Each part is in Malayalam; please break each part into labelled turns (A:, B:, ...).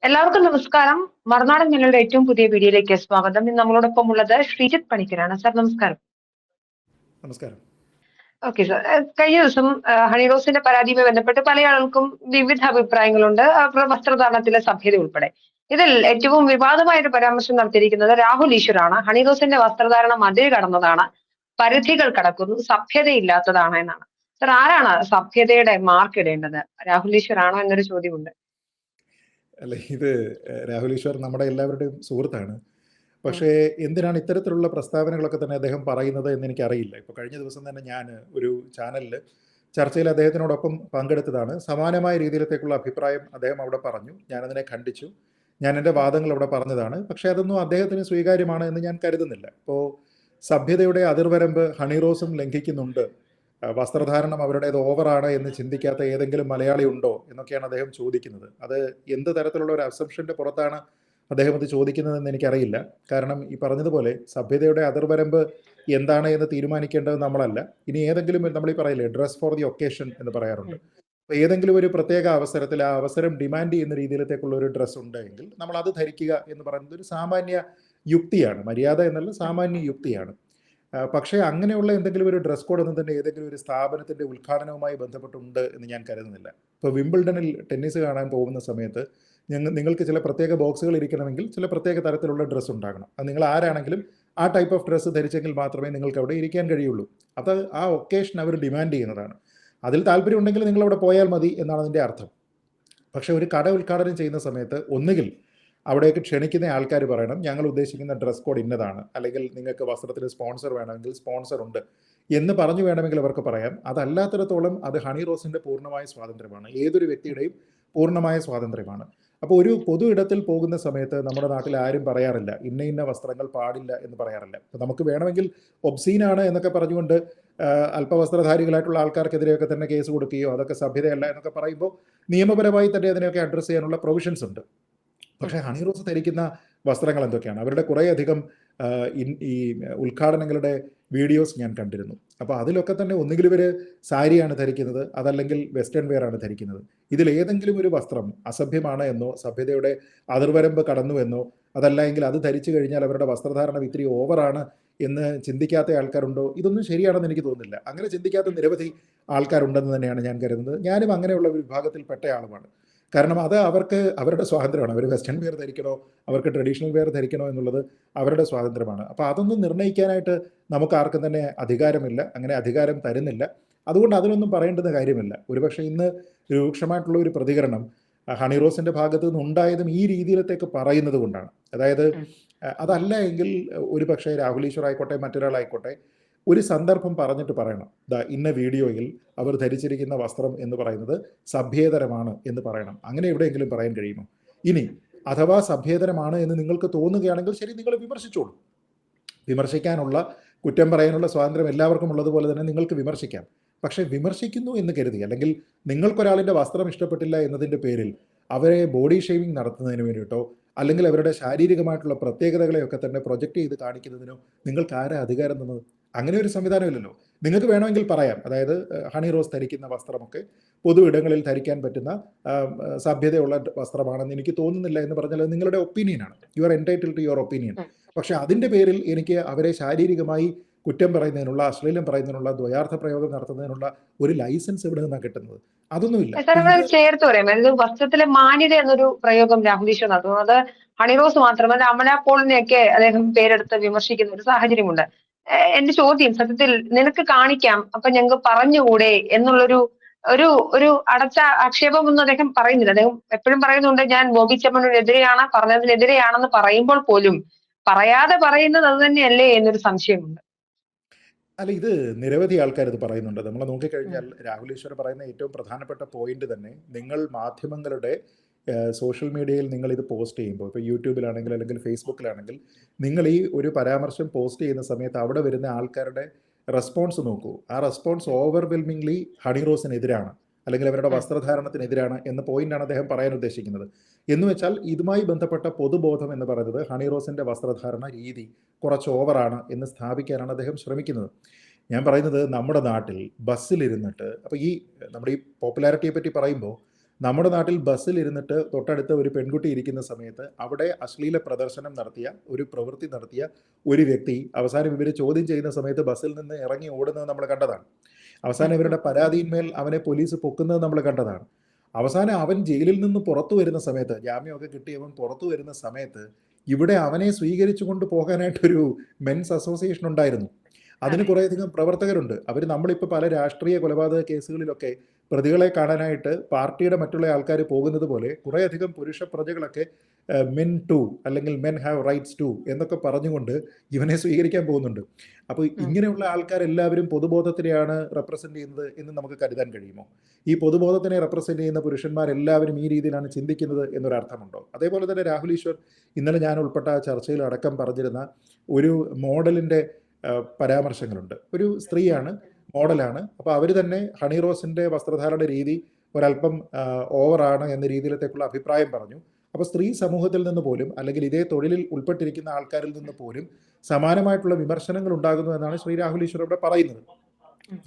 A: എല്ലാവർക്കും നമസ്കാരം. മറുനാടൻ ഞങ്ങളുടെ ഏറ്റവും പുതിയ വീഡിയോയിലേക്ക് സ്വാഗതം. ഇന്ന് നമ്മളോടൊപ്പം ഉള്ളത് ശ്രീജിത്ത് പണിക്കരാണ്. സാർ നമസ്കാരം.
B: നമസ്കാരം.
A: Okay sir. കഴിഞ്ഞ ദിവസം ഹണി റോസിന്റെ പരാതിയുമായി ബന്ധപ്പെട്ട് പല ആളുകൾക്കും വിവിധ അഭിപ്രായങ്ങളുണ്ട്. അവരുടെ വസ്ത്രധാരണത്തിലെ സഭ്യത ഉൾപ്പെടെ. ഇതിൽ ഏറ്റവും വിവാദമായ ഒരു പരാമർശം നടത്തിയിരിക്കുന്നത് രാഹുൽ ഈശ്വറാണ്. ഹണി റോസിന്റെ വസ്ത്രധാരണം അതിര് കടന്നതാണ്, പരിധികൾ കടക്കുന്നു, സഭ്യതയില്ലാത്തതാണ് എന്നാണ്. സാർ, ആരാണ് സഭ്യതയുടെ മാർക്ക് ഇടേണ്ടത്? രാഹുൽ ഈശ്വറാണോ എന്നൊരു ചോദ്യമുണ്ട്.
B: അല്ല, ഇത് രാഹുൽ ഈശ്വർ നമ്മുടെ എല്ലാവരുടെയും സുഹൃത്താണ്. പക്ഷേ എന്തിനാണ് ഇത്തരത്തിലുള്ള പ്രസ്താവനകളൊക്കെ തന്നെ അദ്ദേഹം പറയുന്നത് എന്ന് എനിക്കറിയില്ല. ഇപ്പോൾ കഴിഞ്ഞ ദിവസം തന്നെ ഞാൻ ഒരു ചാനലിൽ ചർച്ചയിൽ അദ്ദേഹത്തിനോടൊപ്പം പങ്കെടുത്തതാണ്. സമാനമായ രീതിയിലത്തേക്കുള്ള അഭിപ്രായം അദ്ദേഹം അവിടെ പറഞ്ഞു. ഞാനതിനെ ഖണ്ഡിച്ചു. ഞാൻ എൻ്റെ വാദങ്ങൾ അവിടെ പറഞ്ഞതാണ്. പക്ഷേ അതൊന്നും അദ്ദേഹത്തിന് സ്വീകാര്യമാണ് എന്ന് ഞാൻ കരുതുന്നില്ല. ഇപ്പോൾ സഭ്യതയുടെ അതിർവരമ്പ് ഹണി റോസും ലംഘിക്കുന്നുണ്ട്, വസ്ത്രധാരണം അവരുടേത് ഓവറാണ് എന്ന് ചിന്തിക്കാത്ത ഏതെങ്കിലും മലയാളി ഉണ്ടോ എന്നൊക്കെയാണ് അദ്ദേഹം ചോദിക്കുന്നത്. അത് എന്ത് തരത്തിലുള്ള ഒരു അസംഷൻ്റെ പുറത്താണ് അദ്ദേഹം അത് ചോദിക്കുന്നതെന്ന് എനിക്കറിയില്ല. കാരണം ഈ പറഞ്ഞതുപോലെ സഭ്യതയുടെ അതിർവരമ്പ് എന്താണ് എന്ന് തീരുമാനിക്കേണ്ടത് നമ്മളല്ല. ഇനി ഏതെങ്കിലും നമ്മൾ ഈ പറയില്ലേ, ഡ്രസ് ഫോർ ദി ഒക്കേഷൻ എന്ന് പറയാറുണ്ട്. അപ്പോൾ ഏതെങ്കിലും ഒരു പ്രത്യേക അവസരത്തിൽ ആ അവസരം ഡിമാൻഡ് ചെയ്യുന്ന രീതിയിലത്തേക്കുള്ള ഒരു ഡ്രസ്സ് ഉണ്ടെങ്കിൽ നമ്മൾ അത് ധരിക്കുക എന്ന് പറയുന്നത് ഒരു സാമാന്യ യുക്തിയാണ്. മര്യാദ എന്നല്ല, സാമാന്യ യുക്തിയാണ്. പക്ഷേ അങ്ങനെയുള്ള എന്തെങ്കിലും ഒരു ഡ്രസ് കോഡ് ഒന്നും തന്നെ ഏതെങ്കിലും ഒരു സ്ഥാപനത്തിൻ്റെ ഉദ്ഘാടനവുമായി ബന്ധപ്പെട്ടുണ്ട് എന്ന് ഞാൻ കരുതുന്നില്ല. ഇപ്പോൾ വിംബിൾഡണിൽ ടെന്നീസ് കാണാൻ പോകുന്ന സമയത്ത് നിങ്ങൾക്ക് ചില പ്രത്യേക ബോക്സുകൾ ഇരിക്കണമെങ്കിൽ ചില പ്രത്യേക തരത്തിലുള്ള ഡ്രസ്സ് ഉണ്ടാകണം. അത് നിങ്ങൾ ആരാണെങ്കിലും ആ ടൈപ്പ് ഓഫ് ഡ്രസ്സ് ധരിച്ചെങ്കിൽ മാത്രമേ നിങ്ങൾക്ക് അവിടെ ഇരിക്കാൻ കഴിയുള്ളൂ. അത് ആ ഒക്കേഷൻ അവർ ഡിമാൻഡ് ചെയ്യുന്നതാണ്. അതിൽ താല്പര്യം ഉണ്ടെങ്കിൽ നിങ്ങളവിടെ പോയാൽ മതി എന്നാണ് അതിൻ്റെ അർത്ഥം. പക്ഷേ ഒരു കട ഉദ്ഘാടനം ചെയ്യുന്ന സമയത്ത് ഒന്നുകിൽ അവിടേക്ക് ക്ഷണിക്കുന്ന ആൾക്കാർ പറയണം, ഞങ്ങൾ ഉദ്ദേശിക്കുന്ന ഡ്രസ് കോഡ് ഇന്നതാണ്, അല്ലെങ്കിൽ നിങ്ങൾക്ക് വസ്ത്രത്തിന് സ്പോൺസർ വേണമെങ്കിൽ സ്പോൺസർ ഉണ്ട് എന്ന് പറഞ്ഞു വേണമെങ്കിൽ അവർക്ക് പറയാം. അതല്ലാത്തിടത്തോളം അത് ഹണി റോസിൻ്റെ പൂർണ്ണമായ സ്വാതന്ത്ര്യമാണ്, ഏതൊരു വ്യക്തിയുടെയും പൂർണ്ണമായ സ്വാതന്ത്ര്യമാണ്. അപ്പോൾ ഒരു പൊതു ഇടത്തിൽ പോകുന്ന സമയത്ത് നമ്മുടെ നാട്ടിൽ ആരും പറയാറില്ല ഇന്ന ഇന്ന വസ്ത്രങ്ങൾ പാടില്ല എന്ന് പറയാറില്ല. അപ്പോൾ നമുക്ക് വേണമെങ്കിൽ ഒബ്സീനാണ് എന്നൊക്കെ പറഞ്ഞുകൊണ്ട് അല്പവസ്ത്രധാരികളായിട്ടുള്ള ആൾക്കാർക്കെതിരെയൊക്കെ തന്നെ കേസ് കൊടുക്കുകയോ അതൊക്കെ സഭ്യതയല്ല എന്നൊക്കെ പറയുമ്പോൾ നിയമപരമായി തന്നെ അതിനെയൊക്കെ അഡ്രസ്സ് ചെയ്യാനുള്ള പ്രൊവിഷൻസ് ഉണ്ട്. പക്ഷേ ഹണി റോസ് ധരിക്കുന്ന വസ്ത്രങ്ങൾ എന്തൊക്കെയാണ്? അവരുടെ കുറേയധികം ഈ ഉദ്ഘാടനങ്ങളുടെ വീഡിയോസ് ഞാൻ കണ്ടിരുന്നു. അപ്പോൾ അതിലൊക്കെ തന്നെ ഒന്നുകിൽ ഇവർ സാരിയാണ് ധരിക്കുന്നത്, അതല്ലെങ്കിൽ വെസ്റ്റേൺ വെയർ ആണ് ധരിക്കുന്നത്. ഇതിലേതെങ്കിലും ഒരു വസ്ത്രം അസഭ്യമാണ് എന്നോ സഭ്യതയുടെ അതിർവരമ്പ് കടന്നു എന്നോ അതല്ല എങ്കിൽ അത് ധരിച്ചു കഴിഞ്ഞാൽ അവരുടെ വസ്ത്രധാരണം ഇത്തിരി ഓവറാണ് എന്ന് ചിന്തിക്കാത്ത ആൾക്കാരുണ്ടോ? ഇതൊന്നും ശരിയാണെന്ന് എനിക്ക് തോന്നുന്നില്ല. അങ്ങനെ ചിന്തിക്കാത്ത നിരവധി ആൾക്കാരുണ്ടെന്ന് തന്നെയാണ് ഞാൻ കരുതുന്നത്. ഞാനും അങ്ങനെയുള്ള ഒരു വിഭാഗത്തിൽപ്പെട്ട ആളുമാണ്. കാരണം അത് അവർക്ക് അവരുടെ സ്വാതന്ത്ര്യമാണ്. അവർ വെസ്റ്റേൺ വെയർ ധരിക്കണോ അവർക്ക് ട്രഡീഷണൽ വെയർ ധരിക്കണോ എന്നുള്ളത് അവരുടെ സ്വാതന്ത്ര്യമാണ്. അപ്പോൾ അതൊന്നും നിർണ്ണയിക്കാനായിട്ട് നമുക്ക് ആർക്കും തന്നെ അധികാരമില്ല, അങ്ങനെ അധികാരം തരുന്നില്ല. അതുകൊണ്ട് അതിനൊന്നും പറയേണ്ടുന്ന കാര്യമില്ല. ഒരുപക്ഷെ ഇന്ന് രൂക്ഷമായിട്ടുള്ള ഒരു പ്രതികരണം ഹണി റോസിൻ്റെ ഭാഗത്തു നിന്ന് ഉണ്ടായതും ഈ രീതിയിലത്തേക്ക് പറയുന്നത് കൊണ്ടാണ്. അതായത് അതല്ല എങ്കിൽ ഒരു പക്ഷേ രാഹുൽ ഈശ്വർ ആയിക്കോട്ടെ മറ്റൊരാളായിക്കോട്ടെ ഒരു സന്ദർഭം പറഞ്ഞിട്ട് പറയണം, ഇന്ന വീഡിയോയിൽ അവർ ധരിച്ചിരിക്കുന്ന വസ്ത്രം എന്ന് പറയുന്നത് സഭ്യേതരമാണ് എന്ന് പറയണം. അങ്ങനെ എവിടെയെങ്കിലും പറയാൻ കഴിയുമോ? ഇനി അഥവാ സഭ്യേതരമാണ് എന്ന് നിങ്ങൾക്ക് തോന്നുകയാണെങ്കിൽ ശരി, നിങ്ങൾ വിമർശിച്ചോളൂ. വിമർശിക്കാനുള്ള, കുറ്റം പറയാനുള്ള സ്വാതന്ത്ര്യം എല്ലാവർക്കും ഉള്ളതുപോലെ തന്നെ നിങ്ങൾക്ക് വിമർശിക്കാം. പക്ഷേ വിമർശിക്കുന്നു എന്ന് കരുതി, അല്ലെങ്കിൽ നിങ്ങൾക്കൊരാളിൻ്റെ വസ്ത്രം ഇഷ്ടപ്പെട്ടില്ല എന്നതിൻ്റെ പേരിൽ അവരെ ബോഡി ഷേവിങ് നടത്തുന്നതിന് വേണ്ടിയിട്ടോ അല്ലെങ്കിൽ അവരുടെ ശാരീരികമായിട്ടുള്ള പ്രത്യേകതകളെയൊക്കെ തന്നെ പ്രൊജക്റ്റ് ചെയ്ത് കാണിക്കുന്നതിനോ നിങ്ങൾക്ക് ആരാ അധികാരം തന്നത്? അങ്ങനെ ഒരു സംവിധാനമില്ലല്ലോ. നിങ്ങൾക്ക് വേണമെങ്കിൽ പറയാം, അതായത് ഹണി റോസ് ധരിക്കുന്ന വസ്ത്രമൊക്കെ പൊതു ഇടങ്ങളിൽ ധരിക്കാൻ പറ്റുന്ന സഭ്യതയുള്ള വസ്ത്രമാണെന്ന് എനിക്ക് തോന്നുന്നില്ല എന്ന് പറഞ്ഞാൽ അത് നിങ്ങളുടെ ഒപ്പീനിയനാണ്. You are entitled to your opinion. പക്ഷേ അതിൻ്റെ പേരിൽ എനിക്ക് അവരെ ശാരീരികമായി കുറ്റം പറയുന്നതിനുള്ള, അശ്ലീലം പറയുന്നതിനുള്ള, ദ്വയാർത്ഥ പ്രയോഗം നടത്തുന്നതിനുള്ള ഒരു ലൈസൻസ് എവിടെ നിന്നാണ് കിട്ടുന്നത്? അതൊന്നുമില്ല.
A: ചേർത്ത് പറയാം, വസ്ത്രത്തിലെ മാന്യത എന്നൊരു പ്രയോഗം രാഹുൽ ഈശ്വർ നടത്തുന്നത് ഹണി റോസ് മാത്രമല്ല അമല പോളിനെയൊക്കെ അദ്ദേഹം പേരെടുത്ത് വിമർശിക്കുന്ന ഒരു സാഹചര്യമുണ്ട്. എന്റെ ചോദ്യം സത്യത്തിൽ നിനക്ക് കാണിക്കാം, അപ്പൊ ഞങ്ങൾക്ക് പറഞ്ഞുകൂടെ എന്നുള്ളൊരു ഒരു ഒരു അടച്ച ആക്ഷേപമൊന്നും അദ്ദേഹം പറയുന്നില്ല. അദ്ദേഹം എപ്പോഴും പറയുന്നുണ്ട് ഞാൻ ബോബി ചെമ്മണ്ണൂരിനെതിരെയാണ്, പറഞ്ഞതിനെതിരെയാണെന്ന് പറയുമ്പോൾ പോലും പറയാതെ പറയുന്നത് അത് തന്നെയല്ലേ എന്നൊരു സംശയമുണ്ട്.
B: അല്ല, ഇത് നിരവധി ആൾക്കാർ ഇത് പറയുന്നുണ്ട്. നമ്മൾ നോക്കിക്കഴിഞ്ഞാൽ രാഹുൽ ഈശ്വർ പറയുന്ന ഏറ്റവും പ്രധാനപ്പെട്ട പോയിന്റ് തന്നെ, നിങ്ങൾ മാധ്യമങ്ങളുടെ സോഷ്യൽ മീഡിയയിൽ നിങ്ങൾ ഇത് പോസ്റ്റ് ചെയ്യുമ്പോൾ, ഇപ്പോൾ യൂട്യൂബിലാണെങ്കിൽ അല്ലെങ്കിൽ ഫേസ്ബുക്കിലാണെങ്കിൽ നിങ്ങൾ ഈ ഒരു പരാമർശം പോസ്റ്റ് ചെയ്യുന്ന സമയത്ത് അവിടെ വരുന്ന ആൾക്കാരുടെ റെസ്പോൺസ് നോക്കൂ. ആ റെസ്പോൺസ് ഓവർവെൽമിംഗ്ലി ഹണി റോസിനെതിരാണ് അല്ലെങ്കിൽ അവരുടെ വസ്ത്രധാരണത്തിനെതിരാണ് എന്ന പോയിന്റാണ് അദ്ദേഹം പറയാൻ ഉദ്ദേശിക്കുന്നത്. എന്ന് വെച്ചാൽ ഇതുമായി ബന്ധപ്പെട്ട പൊതുബോധം എന്ന് പറയുന്നത് ഹണി റോസിൻ്റെ വസ്ത്രധാരണ രീതി കുറച്ച് ഓവറാണ് എന്ന് സ്ഥാപിക്കാനാണ് അദ്ദേഹം ശ്രമിക്കുന്നത്. ഞാൻ പറയുന്നത് നമ്മുടെ നാട്ടിൽ ബസ്സിലിരുന്നിട്ട്, അപ്പോൾ ഈ നമ്മുടെ ഈ പോപ്പുലാരിറ്റിയെ പറ്റി പറയുമ്പോൾ നമ്മുടെ നാട്ടിൽ ബസ്സിൽ ഇരുന്നിട്ട് തൊട്ടടുത്ത ഒരു പെൺകുട്ടി ഇരിക്കുന്ന സമയത്ത് അവിടെ അശ്ലീല പ്രദർശനം നടത്തിയ ഒരു പ്രവൃത്തി നടത്തിയ ഒരു വ്യക്തി അവസാനം ഇവർ ചോദ്യം ചെയ്യുന്ന സമയത്ത് ബസ്സിൽ നിന്ന് ഇറങ്ങി ഓടുന്നത് നമ്മൾ കണ്ടതാണ്. അവസാനം ഇവരുടെ പരാതിയിന്മേൽ അവനെ പോലീസ് പൊക്കുന്നത് നമ്മൾ കണ്ടതാണ്. അവസാനം അവൻ ജയിലിൽ നിന്ന് പുറത്തു വരുന്ന സമയത്ത്, ജാമ്യമൊക്കെ കിട്ടി അവൻ പുറത്തു വരുന്ന സമയത്ത് ഇവിടെ അവനെ സ്വീകരിച്ചു കൊണ്ട് പോകാനായിട്ടൊരു മെൻസ് അസോസിയേഷൻ ഉണ്ടായിരുന്നു. അതിന് കുറേയധികം പ്രവർത്തകരുണ്ട്. അവർ നമ്മളിപ്പോൾ പല രാഷ്ട്രീയ കൊലപാതക കേസുകളിലൊക്കെ പ്രതികളെ കാണാനായിട്ട് പാർട്ടിയുടെ മറ്റുള്ള ആൾക്കാർ പോകുന്നത് പോലെ കുറേയധികം പുരുഷ പ്രജകളൊക്കെ മെൻ ടു അല്ലെങ്കിൽ മെൻ ഹാവ് റൈറ്റ്സ് ടു എന്നൊക്കെ പറഞ്ഞുകൊണ്ട് ഇവനെ സ്വീകരിക്കാൻ പോകുന്നുണ്ട്. അപ്പോൾ ഇങ്ങനെയുള്ള ആൾക്കാരെല്ലാവരും പൊതുബോധത്തിനെയാണ് റെപ്രസെൻ്റ് ചെയ്യുന്നത് എന്ന് നമുക്ക് കരുതാൻ കഴിയുമോ? ഈ പൊതുബോധത്തിനെ റെപ്രസെൻ്റ് ചെയ്യുന്ന പുരുഷന്മാരെല്ലാവരും ഈ രീതിയിലാണ് ചിന്തിക്കുന്നത് എന്നൊരർത്ഥമുണ്ടോ? അതേപോലെ തന്നെ രാഹുൽ ഈശ്വർ ഇന്നലെ ഞാൻ ഉൾപ്പെട്ട ചർച്ചയിൽ അടക്കം പറഞ്ഞിരുന്ന ഒരു മോഡലിൻ്റെ പരാമർശങ്ങളുണ്ട്. ഒരു സ്ത്രീയാണ്, മോഡലാണ്. അപ്പോൾ അവർ തന്നെ ഹണി റോസിൻ്റെ വസ്ത്രധാരണ രീതി ഒരല്പം ഓവറാണ് എന്ന രീതിയിലത്തേക്കുള്ള അഭിപ്രായം പറഞ്ഞു. അപ്പോൾ സ്ത്രീ സമൂഹത്തിൽ നിന്ന് പോലും അല്ലെങ്കിൽ ഇതേ തൊഴിലിൽ ഉൾപ്പെട്ടിരിക്കുന്ന ആൾക്കാരിൽ നിന്ന് പോലും സമാനമായിട്ടുള്ള വിമർശനങ്ങൾ ഉണ്ടാകുന്നു എന്നാണ് ശ്രീ രാഹുൽ ഈശ്വർ ഇവിടെ പറയുന്നത്.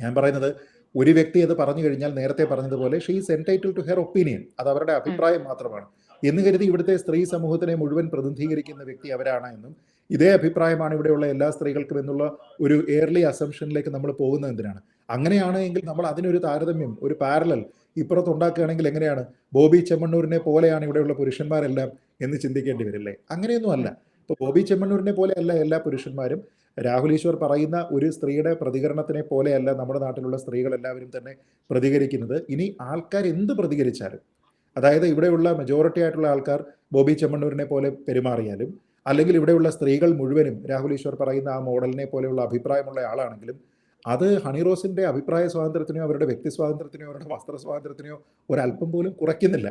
B: ഞാൻ പറയുന്നത്, ഒരു വ്യക്തി അത് പറഞ്ഞു കഴിഞ്ഞാൽ നേരത്തെ പറഞ്ഞതുപോലെ she is entitle to her opinion, അത് അവരുടെ അഭിപ്രായം മാത്രമാണ് എന്ന് കരുതി ഇവിടുത്തെ സ്ത്രീ സമൂഹത്തിനെ മുഴുവൻ പ്രതിനിധീകരിക്കുന്ന വ്യക്തി അവരാണ് എന്നും ഇതേ അഭിപ്രായമാണ് ഇവിടെയുള്ള എല്ലാ സ്ത്രീകൾക്കും എന്നുള്ള ഒരു എയർലി അസംഷനിലേക്ക് നമ്മൾ പോകുന്നത് എന്തിനാണ്? അങ്ങനെയാണ് എങ്കിൽ നമ്മൾ അതിനൊരു താരതമ്യം, ഒരു പാരലൽ ഇപ്പുറത്ത് ഉണ്ടാക്കുകയാണെങ്കിൽ എങ്ങനെയാണ്? ബോബി ചെമ്മണ്ണൂരിനെ പോലെയാണ് ഇവിടെയുള്ള പുരുഷന്മാരെല്ലാം എന്ന് ചിന്തിക്കേണ്ടി വരില്ലേ? അങ്ങനെയൊന്നും അല്ല. ഇപ്പോൾ ബോബി ചെമ്മണ്ണൂരിനെ പോലെയല്ല എല്ലാ പുരുഷന്മാരും. രാഹുൽ ഈശ്വർ പറയുന്ന ഒരു സ്ത്രീയുടെ പ്രതികരണത്തിനെ പോലെയല്ല നമ്മുടെ നാട്ടിലുള്ള സ്ത്രീകളെല്ലാവരും തന്നെ പ്രതികരിക്കുന്നത്. ഇനി ആൾക്കാർ എന്ത് പ്രതികരിച്ചാലും, അതായത് ഇവിടെയുള്ള മെജോറിറ്റി ആയിട്ടുള്ള ആൾക്കാർ ബോബി ചെമ്മണ്ണൂരിനെ പോലെ പെരുമാറിയാലും, അല്ലെങ്കിൽ ഇവിടെയുള്ള സ്ത്രീകൾ മുഴുവനും രാഹുൽ ഈശ്വർ പറയുന്ന ആ മോഡലിനെ പോലെയുള്ള അഭിപ്രായമുള്ള ആളാണെങ്കിലും, അത് ഹണി റോസിൻ്റെ അഭിപ്രായ സ്വാതന്ത്ര്യത്തിനോ അവരുടെ വ്യക്തി സ്വാതന്ത്ര്യത്തിനോ അവരുടെ വസ്ത്ര സ്വാതന്ത്ര്യത്തിനോ ഒരല്പം പോലും കുറയ്ക്കുന്നില്ല.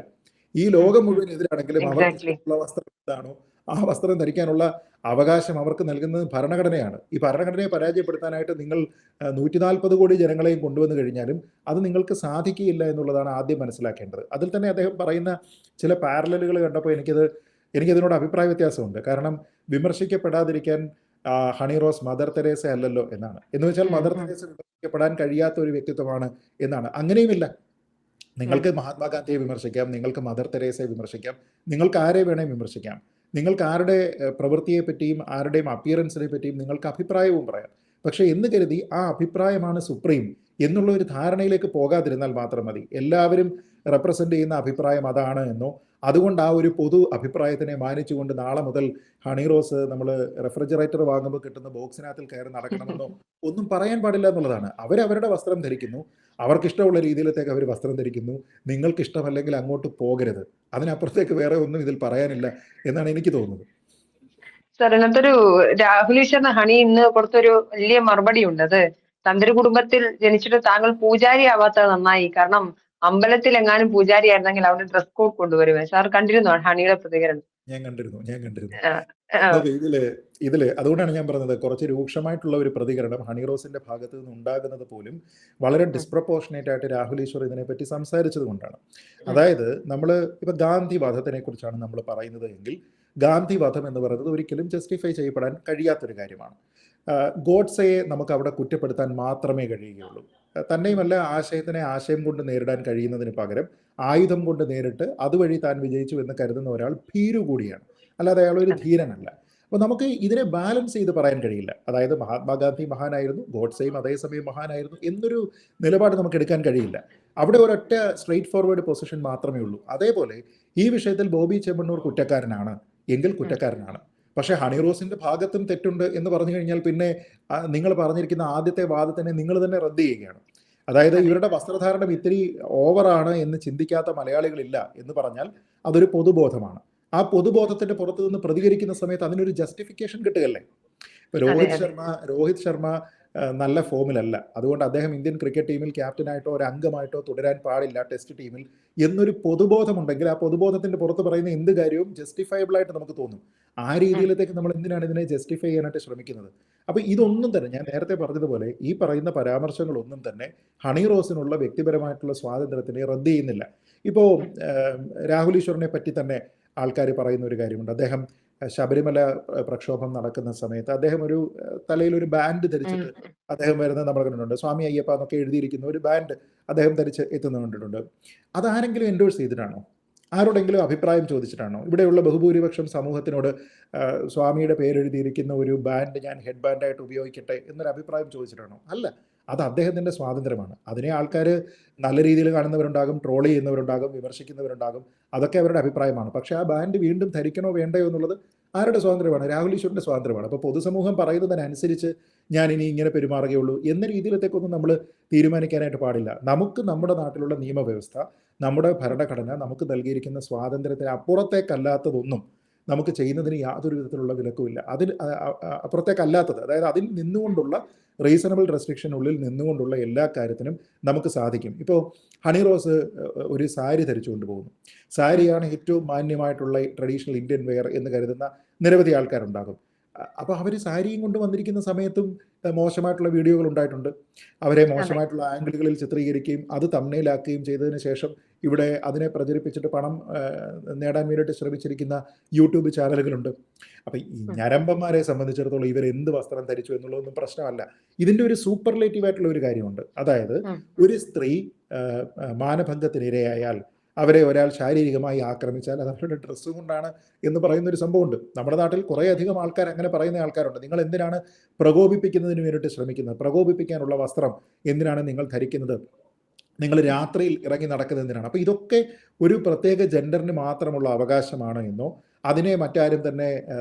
B: ഈ ലോകം മുഴുവൻ എതിരാണെങ്കിലും അവർക്ക് ഇഷ്ടമുള്ള വസ്ത്രം എന്താണോ ആ വസ്ത്രം ധരിക്കാനുള്ള അവകാശം അവർക്ക് നൽകുന്നത് ഭരണഘടനയാണ്. ഈ ഭരണഘടനയെ പരാജയപ്പെടുത്താനായിട്ട് നിങ്ങൾ 140 കോടി ജനങ്ങളെയും കൊണ്ടുവന്നു കഴിഞ്ഞാലും അത് നിങ്ങൾക്ക് സാധിക്കുകയില്ല എന്നുള്ളതാണ് ആദ്യം മനസ്സിലാക്കേണ്ടത്. അതിൽ തന്നെ അദ്ദേഹം പറയുന്ന ചില പാരലലുകൾ കണ്ടപ്പോൾ എനിക്കതിനോട് അഭിപ്രായ വ്യത്യാസമുണ്ട്. കാരണം വിമർശിക്കപ്പെടാതിരിക്കാൻ ഹണി റോസ് മദർ തെരേസ അല്ലല്ലോ എന്നാണ്. എന്ന് വെച്ചാൽ മദർ തെരേസ വിമർശിക്കപ്പെടാൻ കഴിയാത്ത ഒരു വ്യക്തിത്വമാണ് എന്നാണ്. അങ്ങനെയുമില്ല. നിങ്ങൾക്ക് മഹാത്മാഗാന്ധിയെ വിമർശിക്കാം, നിങ്ങൾക്ക് മദർ തെരേസയെ വിമർശിക്കാം, നിങ്ങൾക്ക് ആരെ വേണേൽ വിമർശിക്കാം, നിങ്ങൾക്ക് ആരുടെ പ്രവൃത്തിയെ പറ്റിയും ആരുടെയും അപ്പിയറൻസിനെ പറ്റിയും നിങ്ങൾക്ക് അഭിപ്രായവും പറയാം. പക്ഷേ എന്ന് കരുതി ആ അഭിപ്രായമാണ് സുപ്രീം എന്നുള്ള ഒരു ധാരണയിലേക്ക് പോകാതിരുന്നാൽ മാത്രം മതി. എല്ലാവരും റെപ്രസെൻ്റ് ചെയ്യുന്ന അഭിപ്രായം അതാണ് എന്നോ അതുകൊണ്ട് ആ ഒരു പൊതു അഭിപ്രായത്തിനെ മാനിച്ചുകൊണ്ട് നാളെ മുതൽ ഹണി റോസ് നമ്മൾ റെഫ്രിജറേറ്റർ വാങ്ങുമ്പോൾ കിട്ടുന്ന ബോക്സിനകത്തിൽ കയറി നടക്കണമെന്നോ ഒന്നും പറയാൻ പാടില്ല എന്നുള്ളതാണ്. അവരവരുടെ വസ്ത്രം ധരിക്കുന്നു, അവർക്കിഷ്ടമുള്ള രീതിയിലത്തേക്ക് അവർ വസ്ത്രം ധരിക്കുന്നു. നിങ്ങൾക്ക് ഇഷ്ടമല്ലെങ്കിൽ അങ്ങോട്ട് പോകരുത്. അതിനപ്പുറത്തേക്ക് വേറെ ഒന്നും ഇതിൽ പറയാനില്ല എന്നാണ് എനിക്ക് തോന്നുന്നത്.
A: സാർ, ഇന്നത്തെ രാഹുൽ ഈശ്വറിന് ഹണി ഇന്ന് കൊടുത്തൊരു വലിയ മറുപടി ഉണ്ട്. അത് തന്ത്രി കുടുംബത്തിൽ ജനിച്ചിട്ട് താങ്കൾ പൂജാരി ആവാത്തത് നന്നായി. കാരണം അമ്പലത്തിൽ എങ്ങാനും പൂജാരി ആയിരുന്നെങ്കിൽ അവിടെ ഡ്രസ് കോഡ് കൊണ്ടുവരുമേ. സാർ കണ്ടിരുന്നോ ഹണിയുടെ പ്രതികരണം?
B: ഞാൻ കണ്ടിരുന്നു. അതെ, ഇതില് അതുകൊണ്ടാണ് ഞാൻ പറഞ്ഞത്, കുറച്ച് രൂക്ഷമായിട്ടുള്ള ഒരു പ്രതികരണം ഹണി റോസിന്റെ ഭാഗത്ത് നിന്ന് ഉണ്ടാകുന്നത് പോലും വളരെ ഡിസ്പ്രപ്പോർഷനേറ്റ് ആയിട്ട് രാഹുൽ ഈശ്വർ ഇതിനെപ്പറ്റി സംസാരിച്ചത് കൊണ്ടാണ്. അതായത് നമ്മൾ ഇപ്പൊ ഗാന്ധി വധത്തിനെ കുറിച്ചാണ് നമ്മൾ പറയുന്നത് എങ്കിൽ, ഗാന്ധി വധം എന്ന് പറയുന്നത് ഒരിക്കലും ജസ്റ്റിഫൈ ചെയ്യപ്പെടാൻ കഴിയാത്തൊരു കാര്യമാണ്. ഗോഡ്സയെ നമുക്ക് അവിടെ കുറ്റപ്പെടുത്താൻ മാത്രമേ കഴിയുകയുള്ളൂ. തന്നെയുമല്ല, ആശയം കൊണ്ട് നേരിടാൻ കഴിയുന്നതിന് പകരം ആയുധം കൊണ്ട് നേരിട്ട് അതുവഴി താൻ വിജയിച്ചു എന്ന് കരുതുന്ന ഒരാൾ ഭീരു കൂടിയാണ്, അല്ലാതെ അയാൾ ഒരു ധീരനല്ല. അപ്പോൾ നമുക്ക് ഇതിനെ ബാലൻസ് ചെയ്ത് പറയാൻ കഴിയില്ല. അതായത് മഹാത്മാഗാന്ധി മഹാനായിരുന്നു, ഗോഡ്സെയും അതേസമയം മഹാനായിരുന്നു എന്നൊരു നിലപാട് നമുക്ക് എടുക്കാൻ കഴിയില്ല. അവിടെ ഒരൊറ്റ സ്ട്രെയിറ്റ് ഫോർവേഡ് പൊസിഷൻ മാത്രമേ ഉള്ളൂ. അതേപോലെ ഈ വിഷയത്തിൽ ബോബി ചെമ്മണ്ണൂർ കുറ്റക്കാരനാണ് എങ്കിൽ കുറ്റക്കാരനാണ്. പക്ഷേ ഹണി റോസിന്റെ ഭാഗത്തും തെറ്റുണ്ട് എന്ന് പറഞ്ഞു കഴിഞ്ഞാൽ പിന്നെ നിങ്ങൾ പറഞ്ഞിരിക്കുന്ന ആദ്യത്തെ വാദത്തിനെ നിങ്ങൾ തന്നെ റദ്ദ് ചെയ്യുകയാണ്. അതായത് ഇവരുടെ വസ്ത്രധാരണം ഇത്തിരി ഓവറാണ് എന്ന് ചിന്തിക്കാത്ത മലയാളികളില്ല എന്ന് പറഞ്ഞാൽ അതൊരു പൊതുബോധമാണ്. ആ പൊതുബോധത്തിന്റെ പുറത്തു നിന്ന് പ്രതികരിക്കുന്ന സമയത്ത് അതിനൊരു ജസ്റ്റിഫിക്കേഷൻ കിട്ടുകയല്ലേ? ഇപ്പൊ രോഹിത് ശർമ്മ നല്ല ഫോമിലല്ല, അതുകൊണ്ട് അദ്ദേഹം ഇന്ത്യൻ ക്രിക്കറ്റ് ടീമിൽ ക്യാപ്റ്റനായിട്ടോ ഒരു അംഗമായിട്ടോ തുടരാൻ പാടില്ല ടെസ്റ്റ് ടീമിൽ എന്നൊരു പൊതുബോധമുണ്ടെങ്കിൽ ആ പൊതുബോധത്തിന്റെ പുറത്ത് പറയുന്ന എന്ത് കാര്യവും ജസ്റ്റിഫയബിൾ ആയിട്ട് നമുക്ക് തോന്നും. ആ രീതിയിലത്തേക്ക് നമ്മൾ എന്തിനാണ് ഇതിനെ ജസ്റ്റിഫൈ ചെയ്യാനായിട്ട് ശ്രമിക്കുന്നത്? അപ്പോൾ ഇതൊന്നും തന്നെ ഞാൻ നേരത്തെ പറഞ്ഞതുപോലെ ഈ പറയുന്ന പരാമർശങ്ങളൊന്നും തന്നെ ഹണി റോസിനുള്ള വ്യക്തിപരമായിട്ടുള്ള സ്വാതന്ത്ര്യത്തിനെ റദ്ദ് ചെയ്യുന്നില്ല. ഇപ്പോൾ രാഹുൽ ഈശ്വറിനെ പറ്റി തന്നെ ആൾക്കാർ പറയുന്ന ഒരു കാര്യമുണ്ട്. അദ്ദേഹം ശബരിമല പ്രക്ഷോഭം നടക്കുന്ന സമയത്ത് അദ്ദേഹം ഒരു തലയിൽ ഒരു ബാൻഡ് ധരിച്ചിട്ട് അദ്ദേഹം വരുന്നത് നമ്മൾ കണ്ടിട്ടുണ്ട്. സ്വാമി അയ്യപ്പ എന്നൊക്കെ എഴുതിയിരിക്കുന്ന ഒരു ബാൻഡ് അദ്ദേഹം ധരിച്ച് എത്തുന്നത് കണ്ടിട്ടുണ്ട്. അതാരെങ്കിലും എൻഡോഴ്സ് ചെയ്തിട്ടാണോ? ആരോടെങ്കിലും അഭിപ്രായം ചോദിച്ചിട്ടാണോ? ഇവിടെയുള്ള ബഹുഭൂരിപക്ഷം സമൂഹത്തിനോട് സ്വാമിയുടെ പേരെഴുതിയിരിക്കുന്ന ഒരു ബാൻഡ് ഞാൻ ഹെഡ് ബാൻഡായിട്ട് ഉപയോഗിക്കട്ടെ എന്നൊരു അഭിപ്രായം ചോദിച്ചിട്ടാണോ? അല്ല. അത് അദ്ദേഹത്തിൻ്റെ സ്വാതന്ത്ര്യമാണ്. അതിനെ ആൾക്കാർ നല്ല രീതിയിൽ കാണുന്നവരുണ്ടാകും, ട്രോൾ ചെയ്യുന്നവരുണ്ടാകും, വിമർശിക്കുന്നവരുണ്ടാകും. അതൊക്കെ അവരുടെ അഭിപ്രായമാണ്. പക്ഷേ ആ ബാൻഡ് വീണ്ടും ധരിക്കണോ വേണ്ടയോ എന്നുള്ളത് ആരുടെ സ്വാതന്ത്ര്യമാണ്? രാഹുൽ ഈശ്വറിൻ്റെ സ്വാതന്ത്ര്യമാണ്. അപ്പോൾ പൊതുസമൂഹം പറയുന്നതിനനുസരിച്ച് ഞാൻ ഇനി ഇങ്ങനെ പെരുമാറുകയുള്ളൂ എന്ന രീതിയിലത്തേക്കൊന്നും നമ്മൾ തീരുമാനിക്കാനായിട്ട് പാടില്ല. നമുക്ക് നമ്മുടെ നാട്ടിലുള്ള നിയമവ്യവസ്ഥ, നമ്മുടെ ഭരണഘടന നമുക്ക് നൽകിയിരിക്കുന്ന സ്വാതന്ത്ര്യത്തിന് അപ്പുറത്തേക്കല്ലാത്തതൊന്നും നമുക്ക് ചെയ്യുന്നതിന് യാതൊരു വിധത്തിലുള്ള വിലക്കുമില്ല. അതിന് അപ്പുറത്തേക്കല്ലാത്തത്, അതായത് അതിൽ നിന്നുകൊണ്ടുള്ള റീസണബിൾ റെസ്ട്രിക്ഷനുള്ളിൽ നിന്നുകൊണ്ടുള്ള എല്ലാ കാര്യത്തിനും നമുക്ക് സാധിക്കും. ഇപ്പോൾ ഹണി റോസ് ഒരു സാരി ധരിച്ചുകൊണ്ട് പോകുന്നു. സാരിയാണ് ഏറ്റവും മാന്യമായിട്ടുള്ള ട്രഡീഷണൽ ഇന്ത്യൻ വെയർ എന്ന് കരുതുന്ന നിരവധി ആൾക്കാരുണ്ടാകും. അപ്പോൾ അവർ സാരിയും കൊണ്ട് വന്നിരിക്കുന്ന സമയത്തും മോശമായിട്ടുള്ള വീഡിയോകൾ ഉണ്ടായിട്ടുണ്ട്. അവരെ മോശമായിട്ടുള്ള ആംഗിളുകളിൽ ചിത്രീകരിക്കുകയും അത് തംബ്നെയിലാക്കുകയും ചെയ്തതിന് ശേഷം ഇവിടെ അതിനെ പ്രചരിപ്പിച്ചിട്ട് പണം നേടാൻ വേണ്ടിയിട്ട് ശ്രമിച്ചിരിക്കുന്ന യൂട്യൂബ് ചാനലുകളുണ്ട്. അപ്പം ഈ ഞരമ്പന്മാരെ സംബന്ധിച്ചിടത്തോളം ഇവർ എന്ത് വസ്ത്രം ധരിച്ചു എന്നുള്ളതൊന്നും പ്രശ്നമല്ല. ഇതിൻ്റെ ഒരു സൂപ്പർലേറ്റീവ് ആയിട്ടുള്ള ഒരു കാര്യമുണ്ട്. അതായത് ഒരു സ്ത്രീ മാനഭംഗത്തിനിരയായാൽ, അവരെ ഒരാൾ ശാരീരികമായി ആക്രമിച്ചാൽ അത് അവരുടെ ഡ്രസ്സ് കൊണ്ടാണ് എന്ന് പറയുന്നൊരു സംഭവമുണ്ട്. നമ്മുടെ നാട്ടിൽ കുറേയധികം ആൾക്കാർ അങ്ങനെ പറയുന്ന ആൾക്കാരുണ്ട്. നിങ്ങൾ എന്തിനാണ് പ്രകോപിപ്പിക്കുന്നതിന് വേണ്ടിയിട്ട് ശ്രമിക്കുന്നത്? പ്രകോപിപ്പിക്കാനുള്ള വസ്ത്രം എന്തിനാണ് നിങ്ങൾ ധരിക്കുന്നത്? നിങ്ങൾ രാത്രിയിൽ ഇറങ്ങി നടക്കുന്നത് എന്തിനാണ്? അപ്പോൾ ഇതൊക്കെ ഒരു പ്രത്യേക ജെൻഡറിന് മാത്രമുള്ള അവകാശമാണ് എന്നോ അതിനെ മറ്റാരും തന്നെ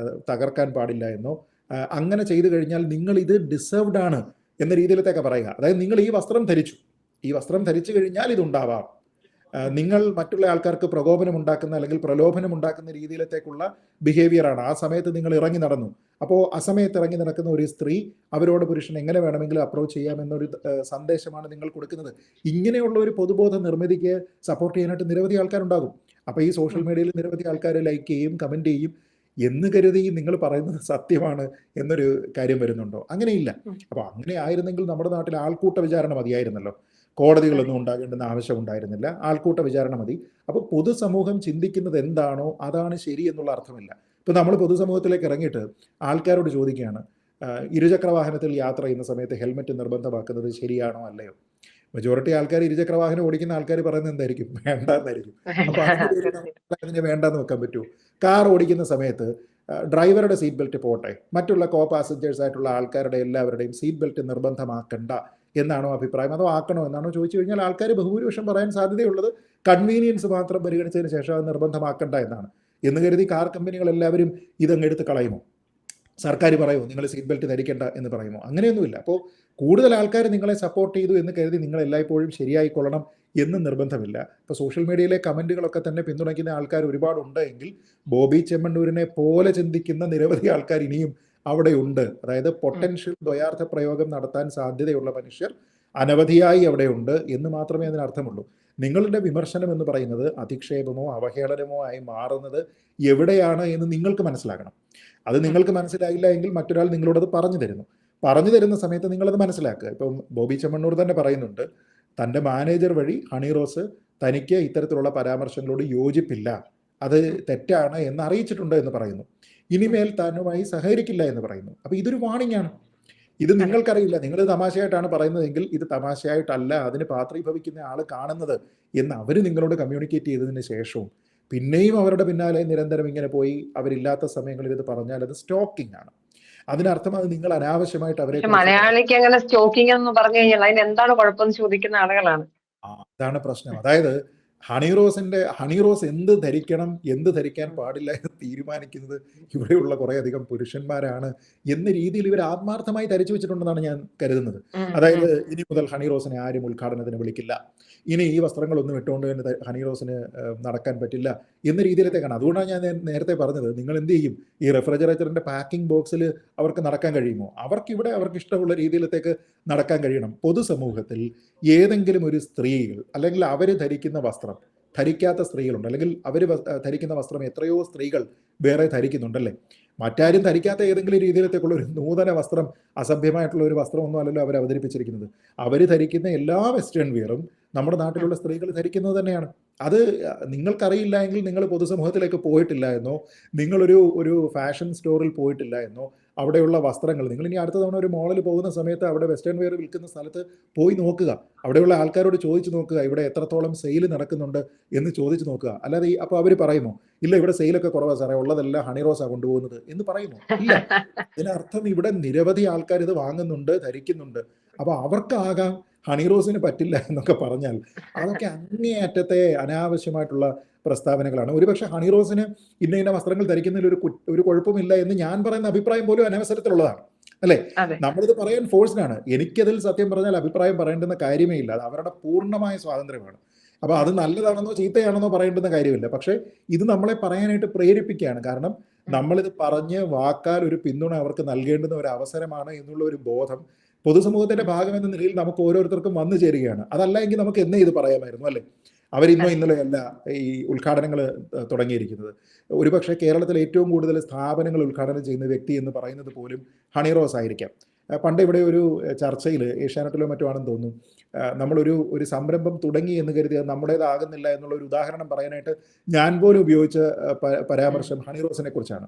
B: തകർക്കാൻ പാടില്ല എന്നോ അങ്ങനെ ചെയ്തു കഴിഞ്ഞാൽ നിങ്ങൾ ഇത് ഡിസേർവ്ഡ് ആണ് എന്ന രീതിയിലത്തേക്ക് പറയുക. അതായത് നിങ്ങൾ ഈ വസ്ത്രം ധരിച്ചു, ഈ വസ്ത്രം ധരിച്ചു കഴിഞ്ഞാൽ ഇതുണ്ടാവാം. നിങ്ങൾ മറ്റുള്ള ആൾക്കാർക്ക് പ്രകോപനം ഉണ്ടാക്കുന്ന അല്ലെങ്കിൽ പ്രലോഭനം ഉണ്ടാക്കുന്ന രീതിയിലത്തേക്കുള്ള ബിഹേവിയറാണ്. ആ സമയത്ത് നിങ്ങൾ ഇറങ്ങി നടന്നു. അപ്പോൾ അസമയത്ത് ഇറങ്ങി നടക്കുന്ന ഒരു സ്ത്രീ അവരോട് പുരുഷൻ എങ്ങനെ വേണമെങ്കിലും അപ്രോച്ച് ചെയ്യാമെന്നൊരു സന്ദേശമാണ് നിങ്ങൾ കൊടുക്കുന്നത്. ഇങ്ങനെയുള്ള ഒരു പൊതുബോധ നിർമ്മിതിക്ക് സപ്പോർട്ട് ചെയ്യാനായിട്ട് നിരവധി ആൾക്കാരുണ്ടാകും. അപ്പോൾ ഈ സോഷ്യൽ മീഡിയയിൽ നിരവധി ആൾക്കാർ ലൈക്ക് ചെയ്യും, കമൻറ്റ് ചെയ്യും എന്ന് കരുതി നിങ്ങൾ പറയുന്നത് സത്യമാണ് എന്നൊരു കാര്യം വരുന്നുണ്ടോ? അങ്ങനെയില്ല. അപ്പോൾ അങ്ങനെ ആയിരുന്നെങ്കിൽ നമ്മുടെ നാട്ടിൽ ആൾക്കൂട്ട വിചാരണ മതിയായിരുന്നല്ലോ. കോടതികളൊന്നും ഉണ്ടാകേണ്ടുന്ന ആവശ്യം ഉണ്ടായിരുന്നില്ല. ആൾക്കൂട്ട വിചാരണ മതി. അപ്പോൾ പൊതുസമൂഹം ചിന്തിക്കുന്നത് എന്താണോ അതാണ് ശരി എന്നുള്ള അർത്ഥമില്ല. ഇപ്പോൾ നമ്മൾ പൊതുസമൂഹത്തിലേക്ക് ഇറങ്ങിയിട്ട് ആൾക്കാരോട് ചോദിക്കുകയാണ്, ഇരുചക്ര വാഹനത്തിൽ യാത്ര ചെയ്യുന്ന സമയത്ത് ഹെൽമെറ്റ് നിർബന്ധമാക്കുന്നത് ശരിയാണോ അല്ലയോ? മെജോറിറ്റി ആൾക്കാർ ഇരുചക്ര വാഹനം ഓടിക്കുന്ന ആൾക്കാർ പറയുന്നത് എന്തായിരിക്കും? വേണ്ടെന്നായിരിക്കും. അപ്പോൾ അതിന് വേണ്ടെന്ന് വെക്കാൻ പറ്റുമോ? കാർ ഓടിക്കുന്ന സമയത്ത് ഡ്രൈവറുടെ സീറ്റ് ബെൽറ്റ് പോട്ടെ, മറ്റുള്ള കോ പാസഞ്ചേഴ്സ് ആയിട്ടുള്ള ആൾക്കാരുടെ എല്ലാവരുടെയും സീറ്റ് ബെൽറ്റ് നിർബന്ധമാക്കണ്ട എന്നാണോ അഭിപ്രായം? അതോ ആക്കണോ എന്നാണോ ചോദിച്ചു കഴിഞ്ഞാൽ ആൾക്കാർ ബഹുഭൂരിപക്ഷം പറയാൻ സാധ്യതയുള്ളത് കൺവീനിയൻസ് മാത്രം പരിഗണിച്ചതിന് ശേഷം അത് നിർബന്ധമാക്കണ്ട എന്നാണ്. എന്ന് കരുതി കാർ കമ്പനികൾ എല്ലാവരും ഇതങ്ങ് എടുത്ത് കളയുമോ? സർക്കാർ പറയുമോ നിങ്ങൾ സീറ്റ് ബെൽറ്റ് ധരിക്കേണ്ട എന്ന് പറയുമോ? അങ്ങനെയൊന്നുമില്ല. അപ്പോൾ കൂടുതൽ ആൾക്കാർ നിങ്ങളെ സപ്പോർട്ട് ചെയ്തു എന്ന് കരുതി നിങ്ങൾ എല്ലായ്പ്പോഴും ശരിയായിക്കൊള്ളണം എന്ന് നിർബന്ധമില്ല. ഇപ്പോൾ സോഷ്യൽ മീഡിയയിലെ കമൻറ്റുകളൊക്കെ തന്നെ പിന്തുണയ്ക്കുന്ന ആൾക്കാർ ഒരുപാടുണ്ട് എങ്കിൽ ബോബി ചെമ്മണ്ണൂരിനെ പോലെ ചിന്തിക്കുന്ന നിരവധി ആൾക്കാർ ഇനിയും അവിടെ ഉണ്ട്. അതായത് പൊട്ടൻഷ്യൽ ദ്വയാർത്ഥ പ്രയോഗം നടത്താൻ സാധ്യതയുള്ള മനുഷ്യർ അനവധിയായി അവിടെ ഉണ്ട് എന്ന് മാത്രമേ അതിനർത്ഥമുള്ളൂ. നിങ്ങളുടെ വിമർശനം എന്ന് പറയുന്നത് അധിക്ഷേപമോ അവഹേളനമോ ആയി മാറുന്നത് എവിടെയാണ് എന്ന് നിങ്ങൾക്ക് മനസ്സിലാക്കണം. അത് നിങ്ങൾക്ക് മനസ്സിലായില്ല എങ്കിൽ മറ്റൊരാൾ നിങ്ങളോടത് പറഞ്ഞു തരുന്ന സമയത്ത് നിങ്ങളത് മനസ്സിലാക്കുക. ഇപ്പം ബോബി ചെമ്മണ്ണൂർ തന്നെ പറയുന്നുണ്ട്, തൻ്റെ മാനേജർ വഴി ഹണി റോസ് തനിക്ക് ഇത്തരത്തിലുള്ള പരാമർശങ്ങളോട് യോജിപ്പില്ല, അത് തെറ്റാണ് എന്ന് അറിയിച്ചിട്ടുണ്ട് എന്ന് പറയുന്നു. ഇനിമേൽ താനുമായി സഹകരിക്കില്ല എന്ന് പറയുന്നു. അപ്പോൾ ഇതൊരു വാണിംഗ് ആണ്. ഇത് നിങ്ങൾക്കറിയില്ല, നിങ്ങൾ തമാശയായിട്ടാണ് പറയുന്നതെങ്കിൽ ഇത് തമാശയായിട്ടല്ല അതിന് പാത്രീഭവിക്കുന്ന ആൾ കാണുന്നത് എന്ന് അവർ നിങ്ങളോട് കമ്മ്യൂണിക്കേറ്റ് ചെയ്തതിന് ശേഷവും പിന്നെയും അവരുടെ പിന്നാലെ നിരന്തരം ഇങ്ങനെ പോയി അവരില്ലാത്ത സമയങ്ങളിൽ ഇത് പറഞ്ഞാൽ അത് സ്റ്റോക്കിംഗ് ആണ്. അതിനർത്ഥം അത് നിങ്ങൾ അനാവശ്യമായിട്ട് അവരെ
A: മലയാളിക്ക് അങ്ങനെ സ്റ്റോക്കിംഗ് എന്ന് പറഞ്ഞു കഴിഞ്ഞാൽ അതിന് എന്താണ് കുഴപ്പമെന്ന് ചോദിക്കുന്ന ആളുകളാണ്.
B: അതാണ് പ്രശ്നം. അതായത് ഹണി റോസ് എന്ത് ധരിക്കണം എന്ത് ധരിക്കാൻ പാടില്ല എന്ന് തീരുമാനിക്കുന്നത് ഇവിടെയുള്ള കുറേയധികം പുരുഷന്മാരാണ് എന്ന രീതിയിൽ ഇവർ ആത്മാർത്ഥമായി ധരിച്ചു വെച്ചിട്ടുണ്ടെന്നാണ് ഞാൻ കരുതുന്നത്. അതായത് ഇനി മുതൽ ഹണി റോസിനെ ആരും ഉദ്ഘാടനത്തിന് വിളിക്കില്ല, ഇനി ഈ വസ്ത്രങ്ങളൊന്നും ഇട്ടുകൊണ്ട് തന്നെ ഹണി റോസിന് നടക്കാൻ പറ്റില്ല എന്ന രീതിയിലത്തേക്കാണ്. അതുകൊണ്ടാണ് ഞാൻ നേരത്തെ പറഞ്ഞത്, നിങ്ങൾ എന്ത് ചെയ്യും? ഈ റെഫ്രിജറേറ്ററിന്റെ പാക്കിംഗ് ബോക്സിൽ അവർക്ക് നടക്കാൻ കഴിയുമോ? അവർക്കിവിടെ അവർക്ക് ഇഷ്ടമുള്ള രീതിയിലത്തേക്ക് നടക്കാൻ കഴിയണം. പൊതുസമൂഹത്തിൽ ഏതെങ്കിലും ഒരു സ്ത്രീകൾ അല്ലെങ്കിൽ അവർ ധരിക്കുന്ന വസ്ത്രം ധരിക്കാത്ത സ്ത്രീകളുണ്ട്, അല്ലെങ്കിൽ അവർ ധരിക്കുന്ന വസ്ത്രം എത്രയോ സ്ത്രീകൾ വേറെ ധരിക്കുന്നുണ്ടല്ലേ. മറ്റാരും ധരിക്കാത്ത ഏതെങ്കിലും രീതിയിലത്തേക്കുള്ള ഒരു നൂതന വസ്ത്രം, അസഭ്യമായിട്ടുള്ള ഒരു വസ്ത്രമൊന്നും അല്ലല്ലോ അവർ അവതരിപ്പിച്ചിരിക്കുന്നത്. അവർ ധരിക്കുന്ന എല്ലാ വെസ്റ്റേൺ വിയറും നമ്മുടെ നാട്ടിലുള്ള സ്ത്രീകൾ ധരിക്കുന്നത് തന്നെയാണ്. അത് നിങ്ങൾക്കറിയില്ല എങ്കിൽ നിങ്ങൾ പൊതുസമൂഹത്തിലേക്ക് പോയിട്ടില്ല എന്നോ, ഒരു ഫാഷൻ സ്റ്റോറിൽ പോയിട്ടില്ല എന്നോ, അവിടെയുള്ള വസ്ത്രങ്ങൾ നിങ്ങൾ ഇനി അടുത്ത തവണ ഒരു മോളിൽ പോകുന്ന സമയത്ത് അവിടെ വെസ്റ്റേൺ വെയർ വിൽക്കുന്ന സ്ഥലത്ത് പോയി നോക്കുക. അവിടെയുള്ള ആൾക്കാരോട് ചോദിച്ചു നോക്കുക, ഇവിടെ എത്രത്തോളം സെയിൽ നടക്കുന്നുണ്ട് എന്ന് ചോദിച്ചു നോക്കുക. അല്ലാതെ അപ്പോൾ അവർ പറയുമോ, ഇല്ല ഇവിടെ സെയിലൊക്കെ കുറവാണ് സാറേ, ഉള്ളതെല്ലാം ഹണിറോസാണ് കൊണ്ടുപോകുന്നത് എന്ന് പറയുമോ? ഇല്ല. ഇതിനർത്ഥം ഇവിടെ നിരവധി ആൾക്കാർ ഇത് വാങ്ങുന്നുണ്ട്, ധരിക്കുന്നുണ്ട്. അപ്പോൾ അവർക്കാകാം, ഹണിറോസിന് പറ്റില്ല എന്നൊക്കെ പറഞ്ഞാൽ അതൊക്കെ അങ്ങേയറ്റത്തെ അനാവശ്യമായിട്ടുള്ള പ്രസ്താവനകളാണ്. ഒരുപക്ഷെ ഹണിറോസിന് ഇന്ന ഇന്ന വസ്ത്രങ്ങൾ ധരിക്കുന്നതിൽ ഒരു കുഴപ്പമില്ല എന്ന് ഞാൻ പറയുന്ന അഭിപ്രായം പോലും അനവസരത്തിലുള്ളതാണ്, അല്ലേ? നമ്മളിത് പറയാൻ ഫോഴ്സ്ഡാണ്. എനിക്കതിൽ സത്യം പറഞ്ഞാൽ അഭിപ്രായം പറയേണ്ടുന്ന കാര്യമേ ഇല്ല. അത് അവരുടെ പൂർണ്ണമായ സ്വാതന്ത്ര്യമാണ്. അപ്പോൾ അത് നല്ലതാണെന്നോ ചീത്തയാണെന്നോ പറയേണ്ടുന്ന കാര്യമില്ല. പക്ഷേ ഇത് നമ്മളെ പറയാനായിട്ട് പ്രേരിപ്പിക്കുകയാണ്. കാരണം നമ്മളിത് പറഞ്ഞ് വാക്കാൽ ഒരു പിന്തുണ അവർക്ക് നൽകേണ്ടുന്ന ഒരു അവസരമാണ് എന്നുള്ള ഒരു ബോധം പൊതുസമൂഹത്തിന്റെ ഭാഗമെന്ന നിലയിൽ നമുക്ക് ഓരോരുത്തർക്കും വന്നു ചേരുകയാണ്. അതല്ല എങ്കിൽ നമുക്ക് എന്നേ ഇത് പറയാമായിരുന്നു, അല്ലേ? അവരിന്നോ ഇന്നലെ അല്ല ഈ ഉദ്ഘാടനങ്ങൾ തുടങ്ങിയിരിക്കുന്നത്. ഒരുപക്ഷെ കേരളത്തിൽ ഏറ്റവും കൂടുതൽ സ്ഥാപനങ്ങൾ ഉദ്ഘാടനം ചെയ്യുന്ന വ്യക്തി എന്ന് പറയുന്നത് പോലും ഹണിറോസ് ആയിരിക്കാം. പണ്ട് ഇവിടെ ഒരു ചർച്ചയിൽ ഏഷ്യാനെറ്റിലോ മറ്റോ ആണെന്ന് തോന്നുന്നു, നമ്മളൊരു സംരംഭം തുടങ്ങി എന്ന് കരുതി അത് നമ്മുടേതാകുന്നില്ല എന്നുള്ള ഒരു ഉദാഹരണം പറയാനായിട്ട് ഞാൻ പോലും ഉപയോഗിച്ച പരാമർശം ഹണിറോസിനെ കുറിച്ചാണ്.